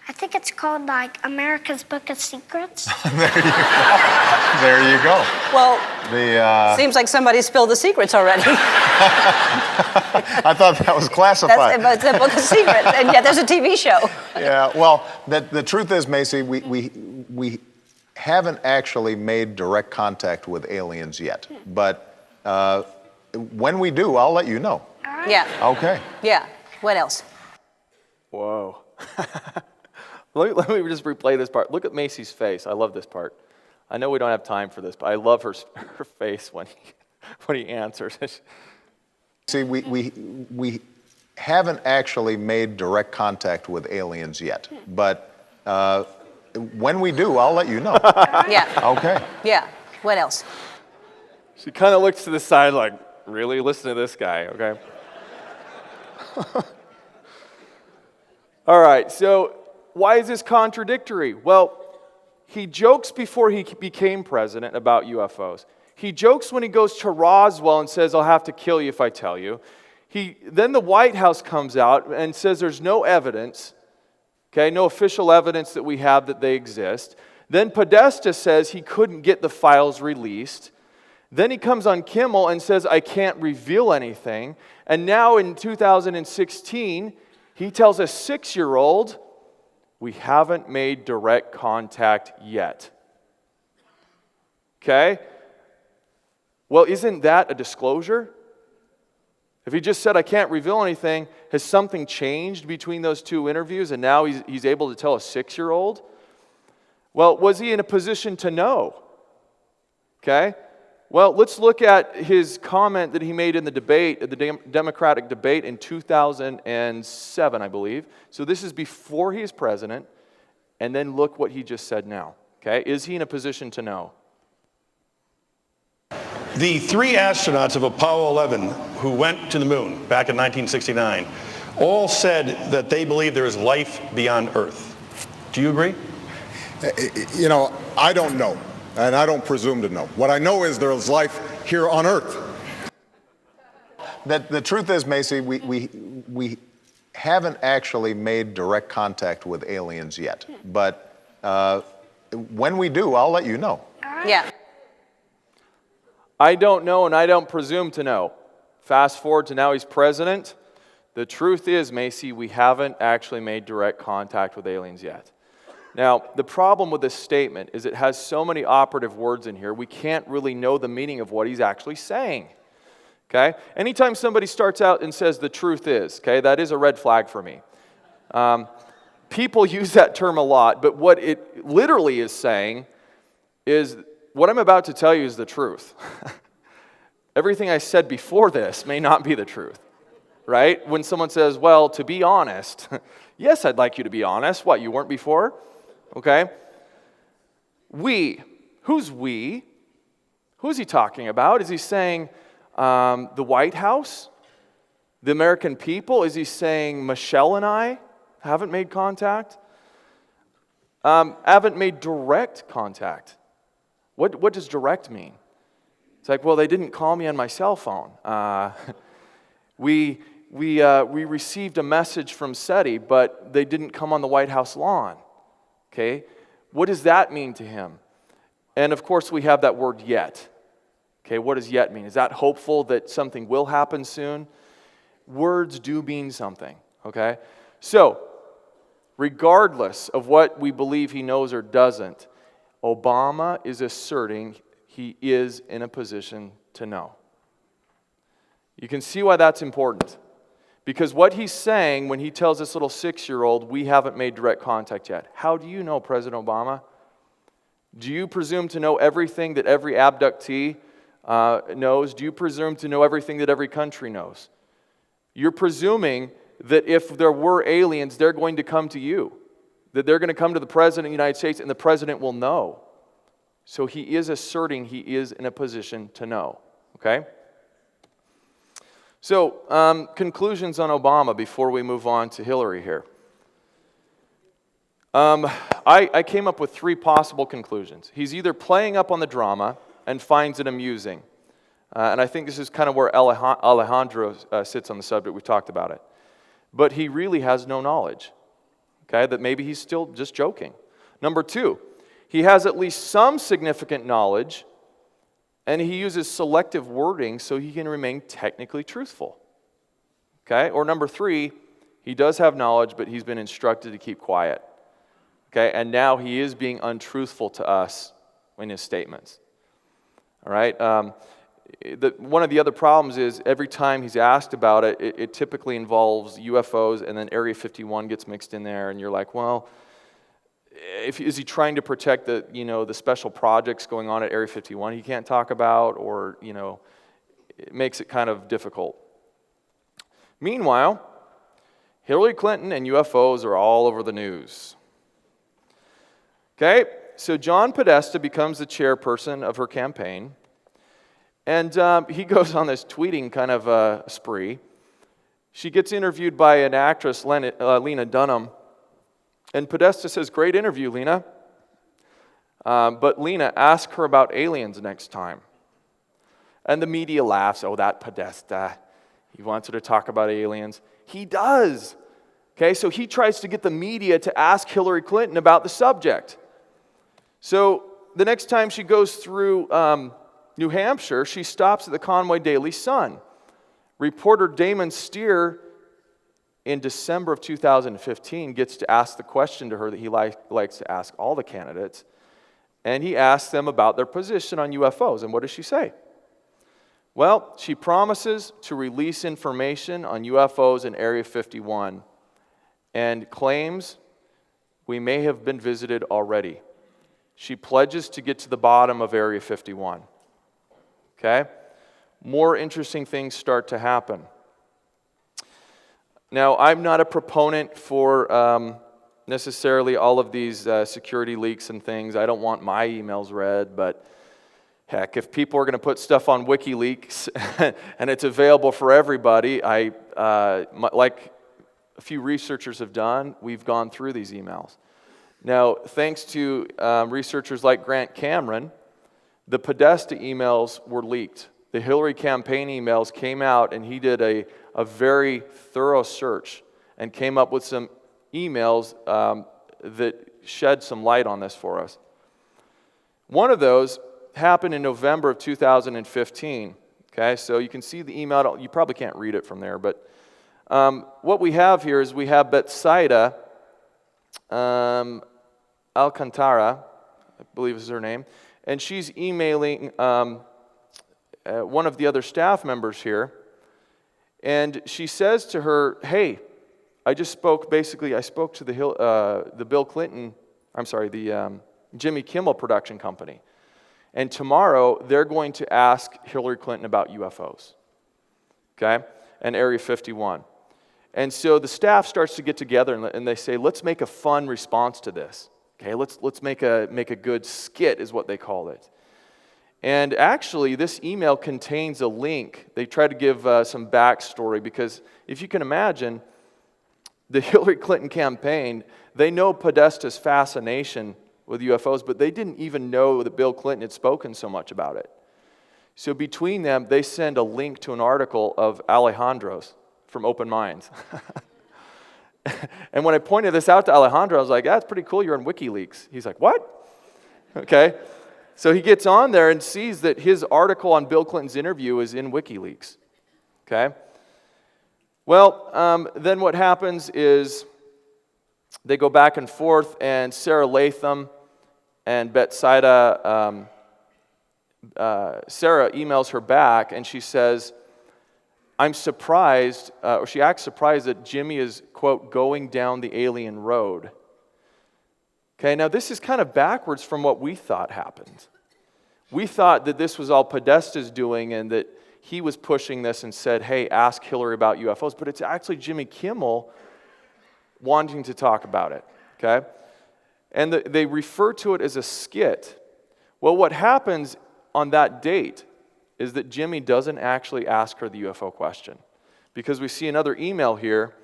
I think it's called, like, America's Book of Secrets. there you go. Well, The seems like somebody spilled the secrets already. I thought that was classified. That's the book of secrets, and yet there's a TV show. Yeah. Well, the truth is, Macy, we haven't actually made direct contact with aliens yet. But when we do, I'll let you know. Yeah, Okay. yeah. What else? Whoa. Let me just replay this part. Look at Macy's face. I love this part. I know we don't have time for this, but I love her face when he answers. See, we haven't actually made direct contact with aliens yet. But when we do, I'll let you know. Yeah, Okay. yeah. What else? She kind of looks to the side like, really? Listen to this guy, okay? All right, so why is this contradictory? Well, he jokes before he became president about UFOs. He jokes when he goes to Roswell and says, I'll have to kill you if I tell you. Then the White House comes out and says there's no evidence, okay, no official evidence that we have that they exist. Then Podesta says he couldn't get the files released. Then he comes on Kimmel and says, I can't reveal anything. And now in 2016, he tells a 6-year-old, we haven't made direct contact yet. Okay? Well, isn't that a disclosure? If he just said, I can't reveal anything, has something changed between those two interviews and now he's able to tell a 6-year-old? Well, was he in a position to know? Okay? Well, let's look at his comment that he made in the debate, the Democratic debate in 2007, I believe. So this is before he is president, and then look what he just said now. Okay? Is he in a position to know? The 3 astronauts of Apollo 11 who went to the moon back in 1969 all said that they believe there is life beyond Earth. Do you agree? You know, I don't know, and I don't presume to know. What I know is there's life here on Earth. The truth is, Macy, we haven't actually made direct contact with aliens yet. But when we do, I'll let you know. Yeah. I don't know and I don't presume to know. Fast forward to now he's president. The truth is, Macy, we haven't actually made direct contact with aliens yet. Now, the problem with this statement is it has so many operative words in here, we can't really know the meaning of what he's actually saying. Okay? Anytime somebody starts out and says the truth is, okay, that is a red flag for me. People use that term a lot, but what it literally is saying is what I'm about to tell you is the truth. Everything I said before this may not be the truth, right? When someone says, well, to be honest, yes, I'd like you to be honest. What, you weren't before? Okay? We. Who's we? Who's he talking about? Is he saying the White House? The American people? Is he saying Michelle and I haven't made contact? Haven't made direct contact. What does direct mean? It's like, well, they didn't call me on my cell phone. We received a message from SETI, but they didn't come on the White House lawn. Okay? What does that mean to him? And of course, we have that word yet. Okay, what does yet mean? Is that hopeful that something will happen soon? Words do mean something. Okay? So, regardless of what we believe he knows or doesn't, Obama is asserting he is in a position to know. You can see why that's important. Because what he's saying when he tells this little 6-year-old, we haven't made direct contact yet. How do you know, President Obama? Do you presume to know everything that every abductee knows? Do you presume to know everything that every country knows? You're presuming that if there were aliens, they're going to come to you. That they're going to come to the President of the United States and the President will know. So he is asserting he is in a position to know. Okay? So, conclusions on Obama before we move on to Hillary here. I came up with 3 possible conclusions. He's either playing up on the drama and finds it amusing. And I think this is kind of where Alejandro sits on the subject. We've talked about it. But he really has no knowledge. Okay, that maybe he's still just joking. Number 2, he has at least some significant knowledge, and he uses selective wording so he can remain technically truthful. Okay? Or number 3, he does have knowledge, but he's been instructed to keep quiet. Okay? And now he is being untruthful to us in his statements. All right? One of the other problems is every time he's asked about it, it typically involves UFOs, and then Area 51 gets mixed in there, and you're like, well, is he trying to protect the special projects going on at Area 51 he can't talk about, or, it makes it kind of difficult. Meanwhile, Hillary Clinton and UFOs are all over the news. Okay, so John Podesta becomes the chairperson of her campaign, and he goes on this tweeting kind of spree. She gets interviewed by an actress, Lena Dunham, and Podesta says, "Great interview, Lena." But Lena, ask her about aliens next time. And the media laughs, "Oh, that Podesta. He wants her to talk about aliens." He does. Okay, so he tries to get the media to ask Hillary Clinton about the subject. So the next time she goes through New Hampshire, she stops at the Conway Daily Sun. Reporter Damon Steer, in December of 2015, gets to ask the question to her that he likes to ask all the candidates. And he asks them about their position on UFOs. And what does she say? Well, she promises to release information on UFOs in Area 51 and claims we may have been visited already. She pledges to get to the bottom of Area 51. Okay? More interesting things start to happen. Now, I'm not a proponent for necessarily all of these security leaks and things. I don't want my emails read, but heck, if people are going to put stuff on WikiLeaks and it's available for everybody, like a few researchers have done, we've gone through these emails. Now, thanks to researchers like Grant Cameron, the Podesta emails were leaked. The Hillary campaign emails came out, and he did a very thorough search and came up with some emails that shed some light on this for us. One of those happened in November of 2015. Okay, so you can see the email. You probably can't read it from there, but what we have here is we have Betsaida Alcantara, I believe is her name, and she's emailing one of the other staff members here, and she says to her, "Hey, I spoke to the Bill Clinton, the Jimmy Kimmel production company, and tomorrow they're going to ask Hillary Clinton about UFOs, okay, and Area 51." And so the staff starts to get together and they say, "Let's make a fun response to this. Okay, let's make a good skit," is what they call it. And actually, this email contains a link. They try to give some backstory because if you can imagine, the Hillary Clinton campaign, they know Podesta's fascination with UFOs, but they didn't even know that Bill Clinton had spoken so much about it. So between them, they send a link to an article of Alejandro's from Open Minds. And when I pointed this out to Alejandro, I was like, "That's pretty cool, you're on WikiLeaks." He's like, "What?" Okay. So he gets on there and sees that his article on Bill Clinton's interview is in WikiLeaks. Okay. Well, then what happens is they go back and forth, and Sarah Latham and Betsaida Sarah emails her back and she says, I'm surprised, or she acts surprised that Jimmy is, quote, going down the alien road. Okay, now this is kind of backwards from what we thought happened. We thought that this was all Podesta's doing and that he was pushing this and said, hey, ask Hillary about UFOs, but it's actually Jimmy Kimmel wanting to talk about it, okay? And they refer to it as a skit. Well, what happens on that date is that Jimmy doesn't actually ask her the UFO question, because we see another email here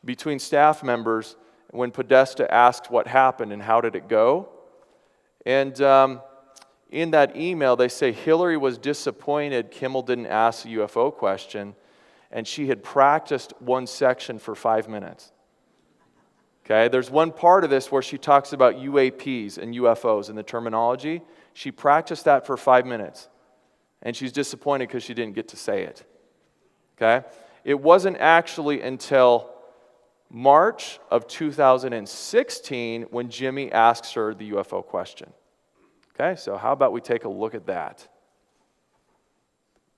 between staff members when Podesta asked what happened and how did it go. And in that email, they say Hillary was disappointed Kimmel didn't ask the UFO question, and she had practiced one section for 5 minutes. Okay, there's one part of this where she talks about UAPs and UFOs and the terminology. She practiced that for 5 minutes, and she's disappointed because she didn't get to say it. Okay, it wasn't actually until March of 2016 when Jimmy asks her the UFO question. Okay, so how about we take a look at that?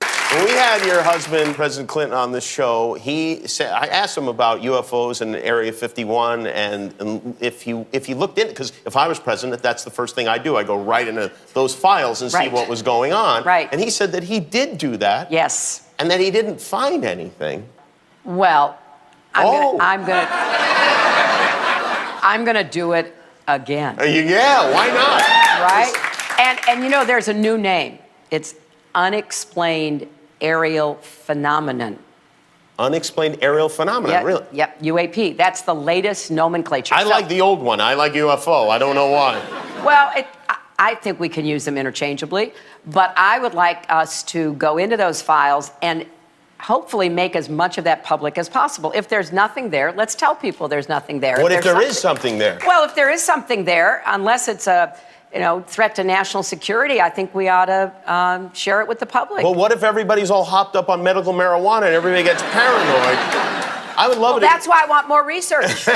When we had your husband, President Clinton, on the show, he said, I asked him about UFOs in Area 51, and if he looked in, because if I was president, that's the first thing I do. I go right into those files and see what was going on. Right. And he said that he did do that. Yes. And that he didn't find anything. Well, I'm gonna do it again. Yeah, why not? Right? And you know, there's a new name. It's unexplained aerial phenomenon. Unexplained aerial phenomenon, really? Yep, UAP. That's the latest nomenclature. I like the old one. I like UFO. I don't know why. Well, I think we can use them interchangeably, but I would like us to go into those files and hopefully make as much of that public as possible. If there's nothing there, let's tell people there's nothing there. What if there is something there? Well, if there is something there, unless it's a threat to national security, I think we ought to share it with the public. Well, what if everybody's all hopped up on medical marijuana and everybody gets paranoid? I would love it. That's why I want more research.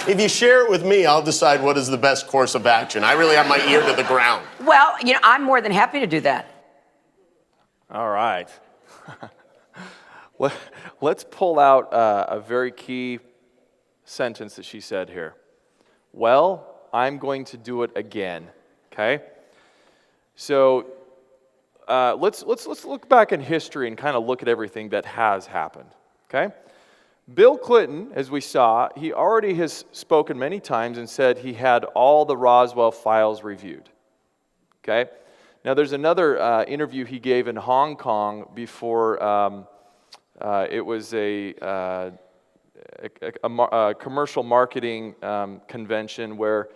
If you share it with me, I'll decide what is the best course of action. I really have my ear to the ground. Well, I'm more than happy to do that. All right. Let's pull out a very key sentence that she said here. Well, I'm going to do it again. Okay? So let's look back in history and kind of look at everything that has happened. Okay? Bill Clinton, as we saw, he already has spoken many times and said he had all the Roswell files reviewed. Okay? Now, there's another interview he gave in Hong Kong before it was a commercial marketing convention where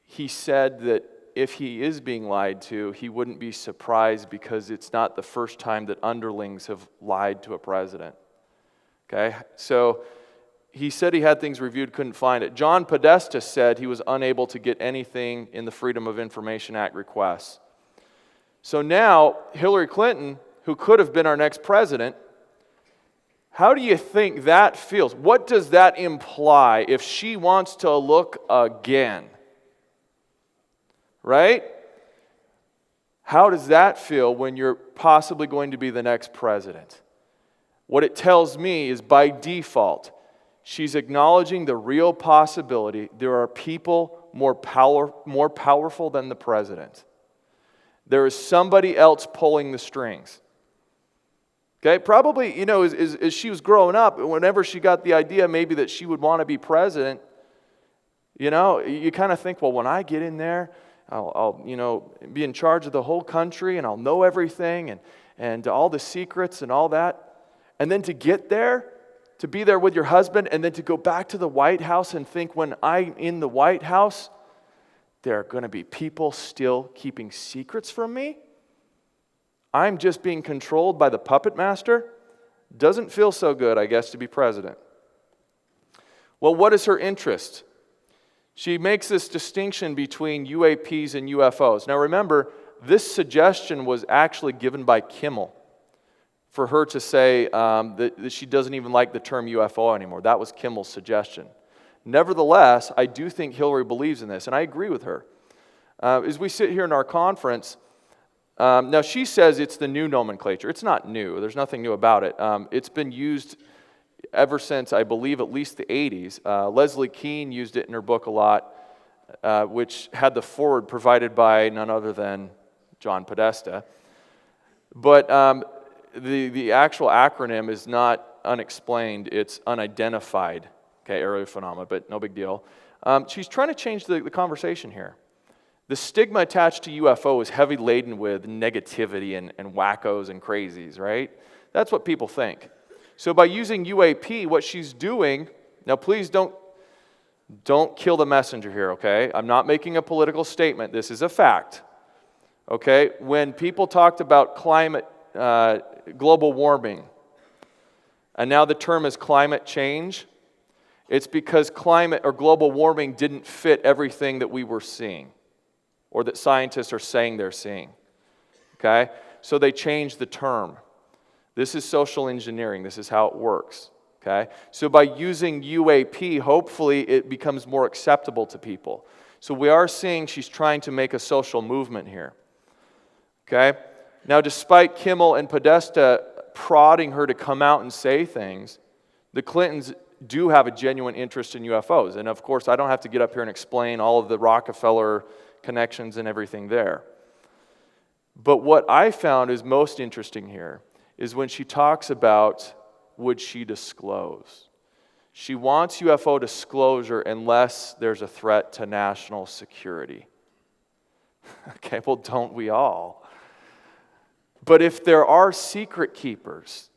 he said that if he is being lied to, he wouldn't be surprised because it's not the first time that underlings have lied to a president. Okay? So he said he had things reviewed, couldn't find it. John Podesta said he was unable to get anything in the Freedom of Information Act requests. So now, Hillary Clinton, who could have been our next president, how do you think that feels? What does that imply if she wants to look again? Right? How does that feel when you're possibly going to be the next president? What it tells me is by default, she's acknowledging the real possibility there are people more powerful than the president. There is somebody else pulling the strings. Okay, probably, as she was growing up, whenever she got the idea maybe that she would want to be president, you kind of think, well, when I get in there, I'll be in charge of the whole country and I'll know everything and all the secrets and all that. And then to get there, to be there with your husband, and then to go back to the White House and think when I'm in the White House, there are going to be people still keeping secrets from me? I'm just being controlled by the puppet master? Doesn't feel so good, I guess, to be president. Well, what is her interest? She makes this distinction between UAPs and UFOs. Now remember, this suggestion was actually given by Kimmel for her to say that she doesn't even like the term UFO anymore. That was Kimmel's suggestion. Nevertheless, I do think Hillary believes in this, and I agree with her. As we sit here in our conference, now she says it's the new nomenclature. It's not new. There's nothing new about it. It's been used ever since, I believe, at least the 80s. Leslie Kean used it in her book a lot, which had the foreword provided by none other than John Podesta. But the actual acronym is not unexplained. It's unidentified, aerial phenomena, but no big deal. She's trying to change the conversation here. The stigma attached to UFO is heavy laden with negativity and wackos and crazies, right? That's what people think. So by using UAP, what she's doing, now please don't kill the messenger here, okay? I'm not making a political statement. This is a fact, okay? When people talked about climate, global warming, and now the term is climate change, it's because climate or global warming didn't fit everything that we were seeing or that scientists are saying they're seeing, okay? So they changed the term. This is social engineering. This is how it works, okay? So by using UAP, hopefully it becomes more acceptable to people. So we are seeing she's trying to make a social movement here, okay? Now, despite Kimmel and Podesta prodding her to come out and say things, the Clintons do have a genuine interest in UFOs. And of course, I don't have to get up here and explain all of the Rockefeller connections and everything there. But what I found is most interesting here is when she talks about would she disclose. She wants UFO disclosure unless there's a threat to national security. Okay, well, don't we all? But if there are secret keepers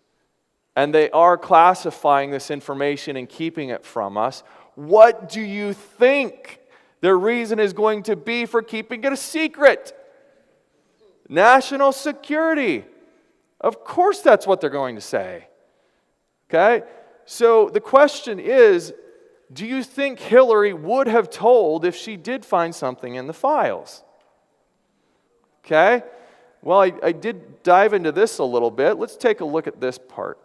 and they are classifying this information and keeping it from us, what do you think their reason is going to be for keeping it a secret? National security. Of course that's what they're going to say. Okay? So the question is, do you think Hillary would have told if she did find something in the files? Okay? Well, I did dive into this a little bit. Let's take a look at this part.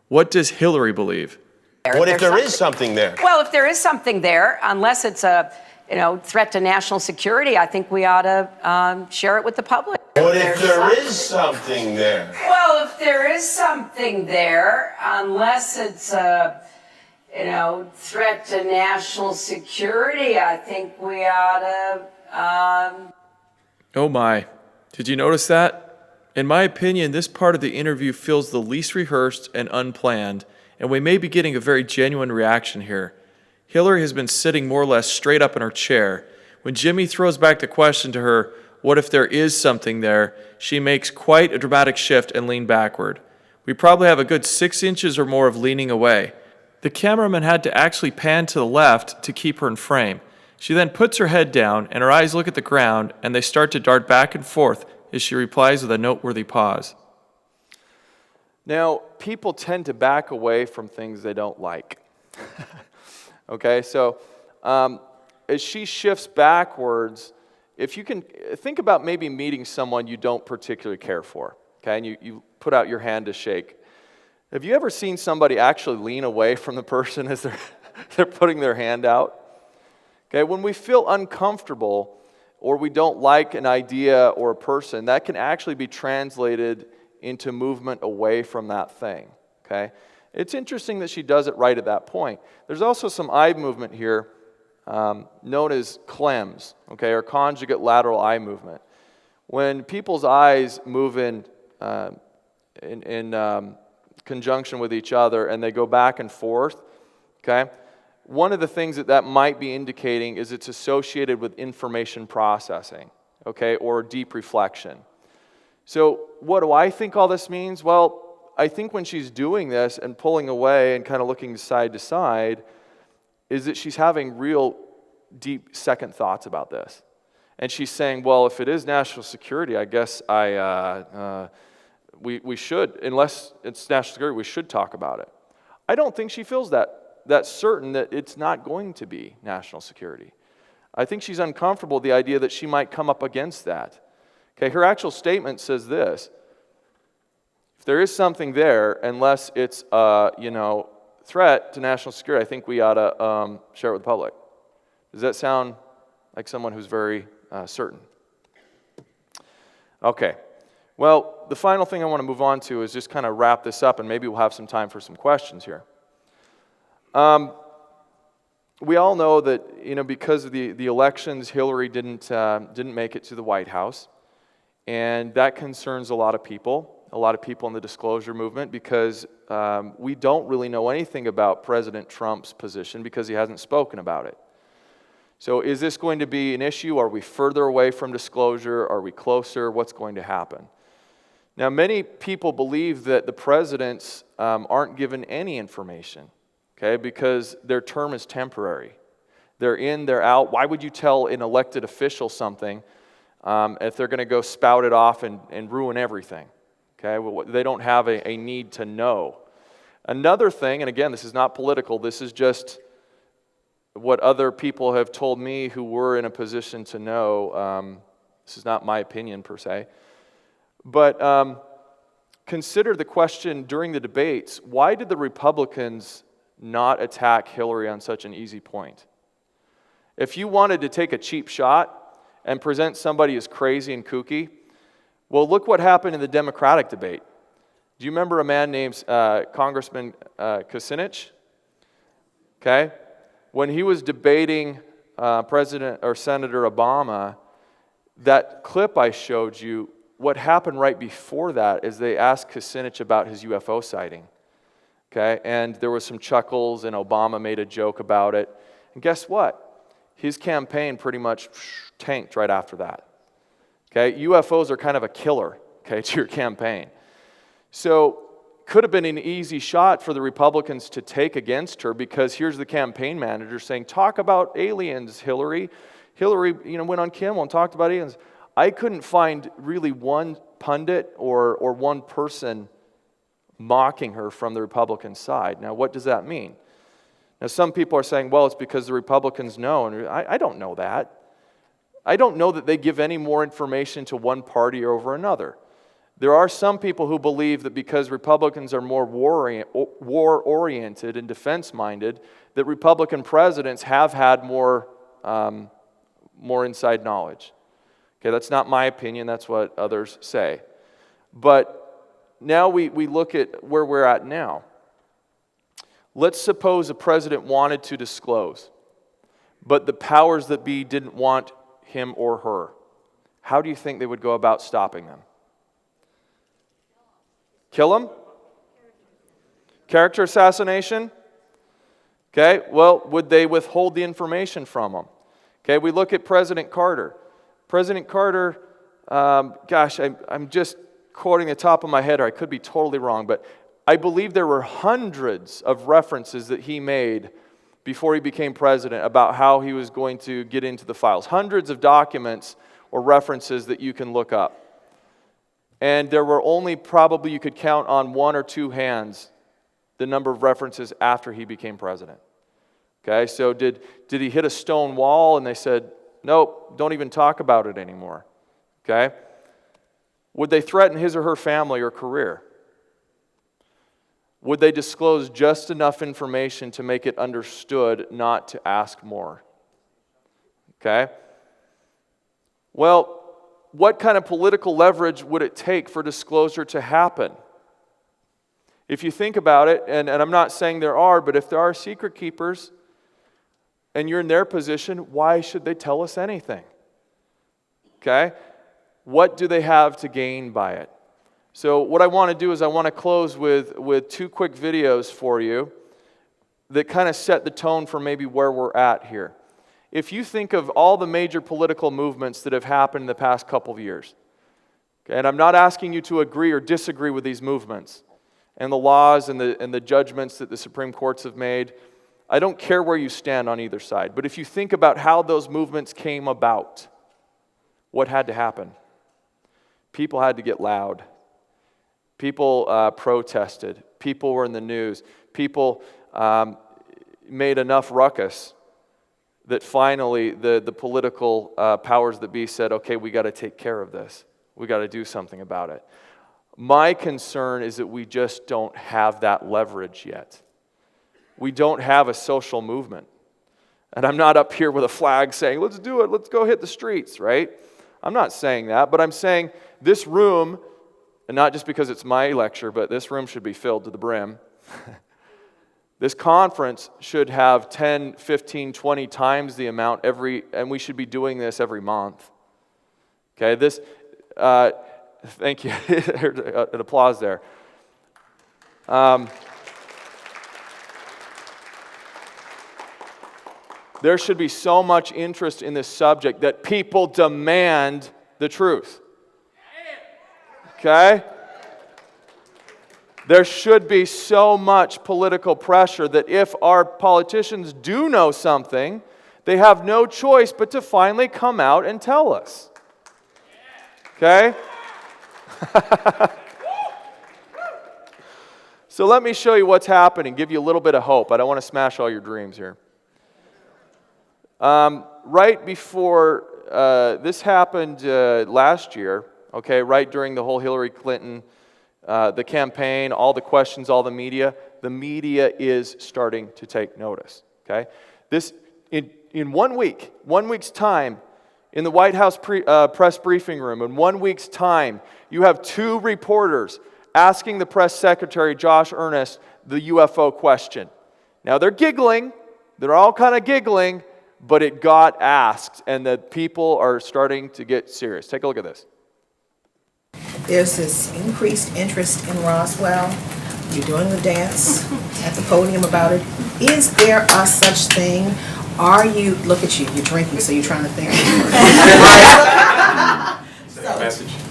What does Hillary believe? What if there is something there? Well, if there is something there, unless it's a threat to national security, I think we ought to share it with the public. What if there is something there? Well, if there is something there, unless it's a threat to national security, I think we ought to. Oh my, did you notice that? In my opinion, this part of the interview feels the least rehearsed and unplanned, and we may be getting a very genuine reaction here. Hillary has been sitting more or less straight up in her chair. When Jimmy throws back the question to her, what if there is something there, she makes quite a dramatic shift and lean backward. We probably have a good 6 inches or more of leaning away. The cameraman had to actually pan to the left to keep her in frame. She then puts her head down and her eyes look at the ground and they start to dart back and forth as she replies with a noteworthy pause. Now, people tend to back away from things they don't like. Okay, so as she shifts backwards, if you can think about maybe meeting someone you don't particularly care for, okay, and you put out your hand to shake. Have you ever seen somebody actually lean away from the person as they're putting their hand out? Okay, when we feel uncomfortable or we don't like an idea or a person, that can actually be translated into movement away from that thing, okay? It's interesting that she does it right at that point. There's also some eye movement here known as clems, okay, or conjugate lateral eye movement. When people's eyes move in conjunction with each other and they go back and forth, okay, one of the things that might be indicating is it's associated with information processing, okay, or deep reflection. So what do I think all this means? Well, I think when she's doing this and pulling away and kind of looking side to side, is that she's having real deep second thoughts about this. And she's saying, well, if it is national security, I guess we should, unless it's national security, we should talk about it. I don't think she feels that certain that it's not going to be national security. I think she's uncomfortable with the idea that she might come up against that. Okay, her actual statement says this: if there is something there, unless it's threat to national security, I think we ought to share it with the public. Does that sound like someone who's very certain. Okay. Well, the final thing I want to move on to is just kind of wrap this up, and maybe we'll have some time for some questions here. We all know that, because of the elections, Hillary didn't make it to the White House, and that concerns a lot of people in the disclosure movement, because we don't really know anything about President Trump's position because he hasn't spoken about it. So is this going to be an issue? Are we further away from disclosure? Are we closer? What's going to happen? Now, many people believe that the presidents aren't given any information, okay, because their term is temporary. They're in, they're out. Why would you tell an elected official something if they're going to go spout it off and ruin everything? Okay, well, they don't have a need to know. Another thing, and again, this is not political, this is just what other people have told me who were in a position to know. This is not my opinion per se. But consider the question during the debates, why did the Republicans not attack Hillary on such an easy point? If you wanted to take a cheap shot and present somebody as crazy and kooky, well, look what happened in the Democratic debate. Do you remember a man named Congressman Kucinich? Okay? When he was debating President or Senator Obama, that clip I showed you, what happened right before that is they asked Kucinich about his UFO sighting. Okay? And there was some chuckles, and Obama made a joke about it. And guess what? His campaign pretty much tanked right after that. Okay? UFOs are kind of a killer, okay, to your campaign. So, could have been an easy shot for the Republicans to take against her, because here's the campaign manager saying, talk about aliens, Hillary. Hillary, went on Kimmel and talked about aliens. I couldn't find really one pundit or one person mocking her from the Republican side. Now, what does that mean? Now, some people are saying, well, it's because the Republicans know, and I don't know that. I don't know that they give any more information to one party over another. There are some people who believe that because Republicans are more war-oriented and defense-minded, that Republican presidents have had more inside knowledge. Okay, that's not my opinion, that's what others say. But now we look at where we're at now. Let's suppose a president wanted to disclose, but the powers that be didn't want him or her. How do you think they would go about stopping them? Kill him? Character assassination? Okay, well, would they withhold the information from him? Okay, we look at President Carter. President Carter, I'm just quoting the top of my head, or I could be totally wrong, but I believe there were hundreds of references that he made before he became president about how he was going to get into the files. Hundreds of documents or references that you can look up. And there were only probably, you could count on one or two hands, the number of references after he became president. Okay, so did he hit a stone wall and they said, nope, don't even talk about it anymore? Okay? Would they threaten his or her family or career? Would they disclose just enough information to make it understood not to ask more? Okay? Well, what kind of political leverage would it take for disclosure to happen? If you think about it, and I'm not saying there are, but if there are secret keepers and you're in their position, why should they tell us anything? Okay? What do they have to gain by it? So what I want to do is I want to close with two quick videos for you that kind of set the tone for maybe where we're at here. If you think of all the major political movements that have happened in the past couple of years, okay, and I'm not asking you to agree or disagree with these movements and the laws and the judgments that the Supreme Courts have made. I don't care where you stand on either side. But if you think about how those movements came about, what had to happen? People had to get loud. People protested. People were in the news. People made enough ruckus that finally the political powers that be said, okay, we got to take care of this. We got to do something about it. My concern is that we just don't have that leverage yet. We don't have a social movement. And I'm not up here with a flag saying, let's do it, let's go hit the streets, right? I'm not saying that, but I'm saying this room, and not just because it's my lecture, but this room should be filled to the brim. This conference should have 10, 15, 20 times the amount and we should be doing this every month. Okay, thank you. An applause there. There should be so much interest in this subject that people demand the truth. Okay? There should be so much political pressure that if our politicians do know something, they have no choice but to finally come out and tell us. Okay? So let me show you what's happening, give you a little bit of hope. I don't want to smash all your dreams here. Right before this happened last year, okay, right during the whole Hillary Clinton, the campaign, all the questions, all the media is starting to take notice, okay? This, in 1 week, 1 week's time, in the White House press briefing room, in 1 week's time, you have 2 reporters asking the press secretary, Josh Earnest, the UFO question. Now, they're giggling. They're all kind of giggling, but it got asked, and the people are starting to get serious. Take a look at this. There's this increased interest in Roswell. You're doing the dance at the podium about it. Is there a such thing? Are you, look at you, you're drinking, so you're trying to think.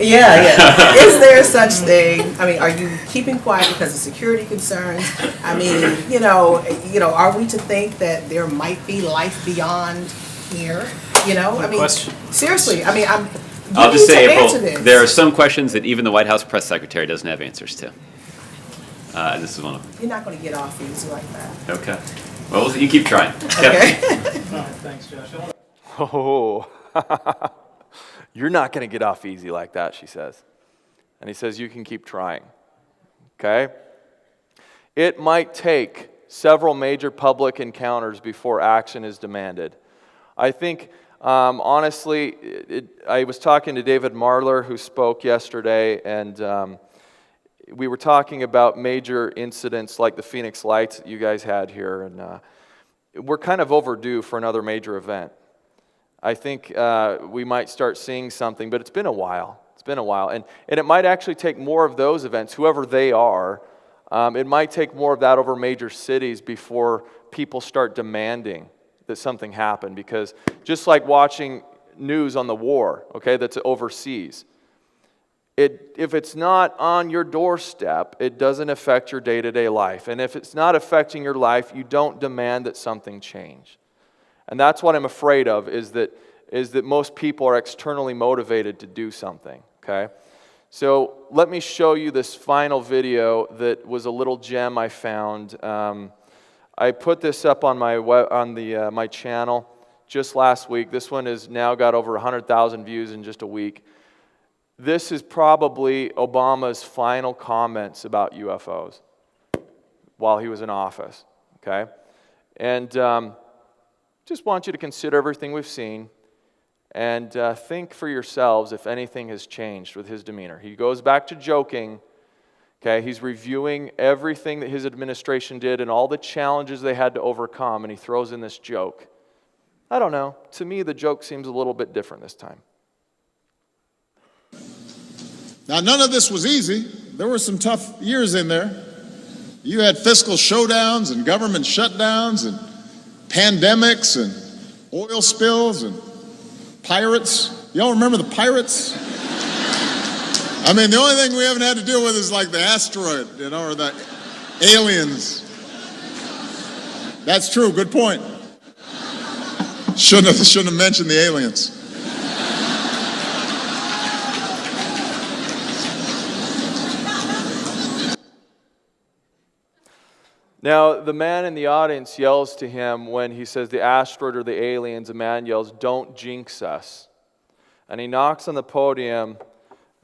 Yeah. Is there such thing? I mean, are you keeping quiet because of security concerns? I mean, are we to think that there might be life beyond here? I mean, seriously, I mean, I'll just say, April, there are some questions that even the White House press secretary doesn't have answers to. This is one of them. You're not going to get off easy like that. Okay. Well, you keep trying. Okay. Thanks, Josh. Oh, you're not going to get off easy like that, she says. And he says, you can keep trying. Okay? It might take several major public encounters before action is demanded. I think, honestly, I was talking to David Marler, who spoke yesterday, and we were talking about major incidents like the Phoenix Lights that you guys had here, and we're kind of overdue for another major event. I think we might start seeing something, but it's been a while. It's been a while, and it might actually take more of those events, whoever they are. It might take more of that over major cities before people start demanding that something happen, because just like watching news on the war, okay, that's overseas, if it's not on your doorstep, it doesn't affect your day-to-day life. And if it's not affecting your life, you don't demand that something change. And that's what I'm afraid of, is that most people are externally motivated to do something, okay? So let me show you this final video that was a little gem I found. I put this up on my channel just last week. This one has now got over 100,000 views in just a week. This is probably Obama's final comments about UFOs while he was in office, okay? And just want you to consider everything we've seen and think for yourselves if anything has changed with his demeanor. He goes back to joking. Okay, he's reviewing everything that his administration did and all the challenges they had to overcome, and he throws in this joke. I don't know. To me, the joke seems a little bit different this time. Now, none of this was easy. There were some tough years in there. You had fiscal showdowns and government shutdowns and pandemics and oil spills and pirates. Y'all remember the pirates? I mean, the only thing we haven't had to deal with is like the asteroid, or the aliens. That's true, good point. Shouldn't have mentioned the aliens. Now, the man in the audience yells to him when he says the asteroid or the aliens, a man yells, "Don't jinx us." And he knocks on the podium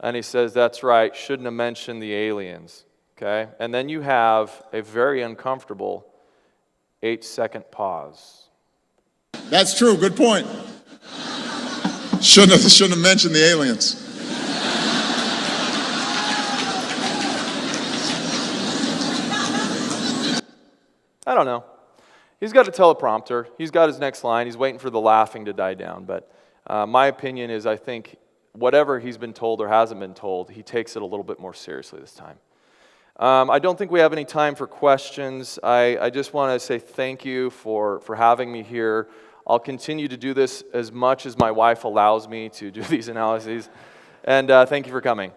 and he says, "That's right, shouldn't have mentioned the aliens." Okay? And then you have a very uncomfortable 8-second pause. That's true, good point. Shouldn't have mentioned the aliens. I don't know. He's got a teleprompter. He's got his next line. He's waiting for the laughing to die down. But my opinion is I think whatever he's been told or hasn't been told, he takes it a little bit more seriously this time. I don't think we have any time for questions. I just want to say thank you for having me here. I'll continue to do this as much as my wife allows me to do these analyses. And thank you for coming.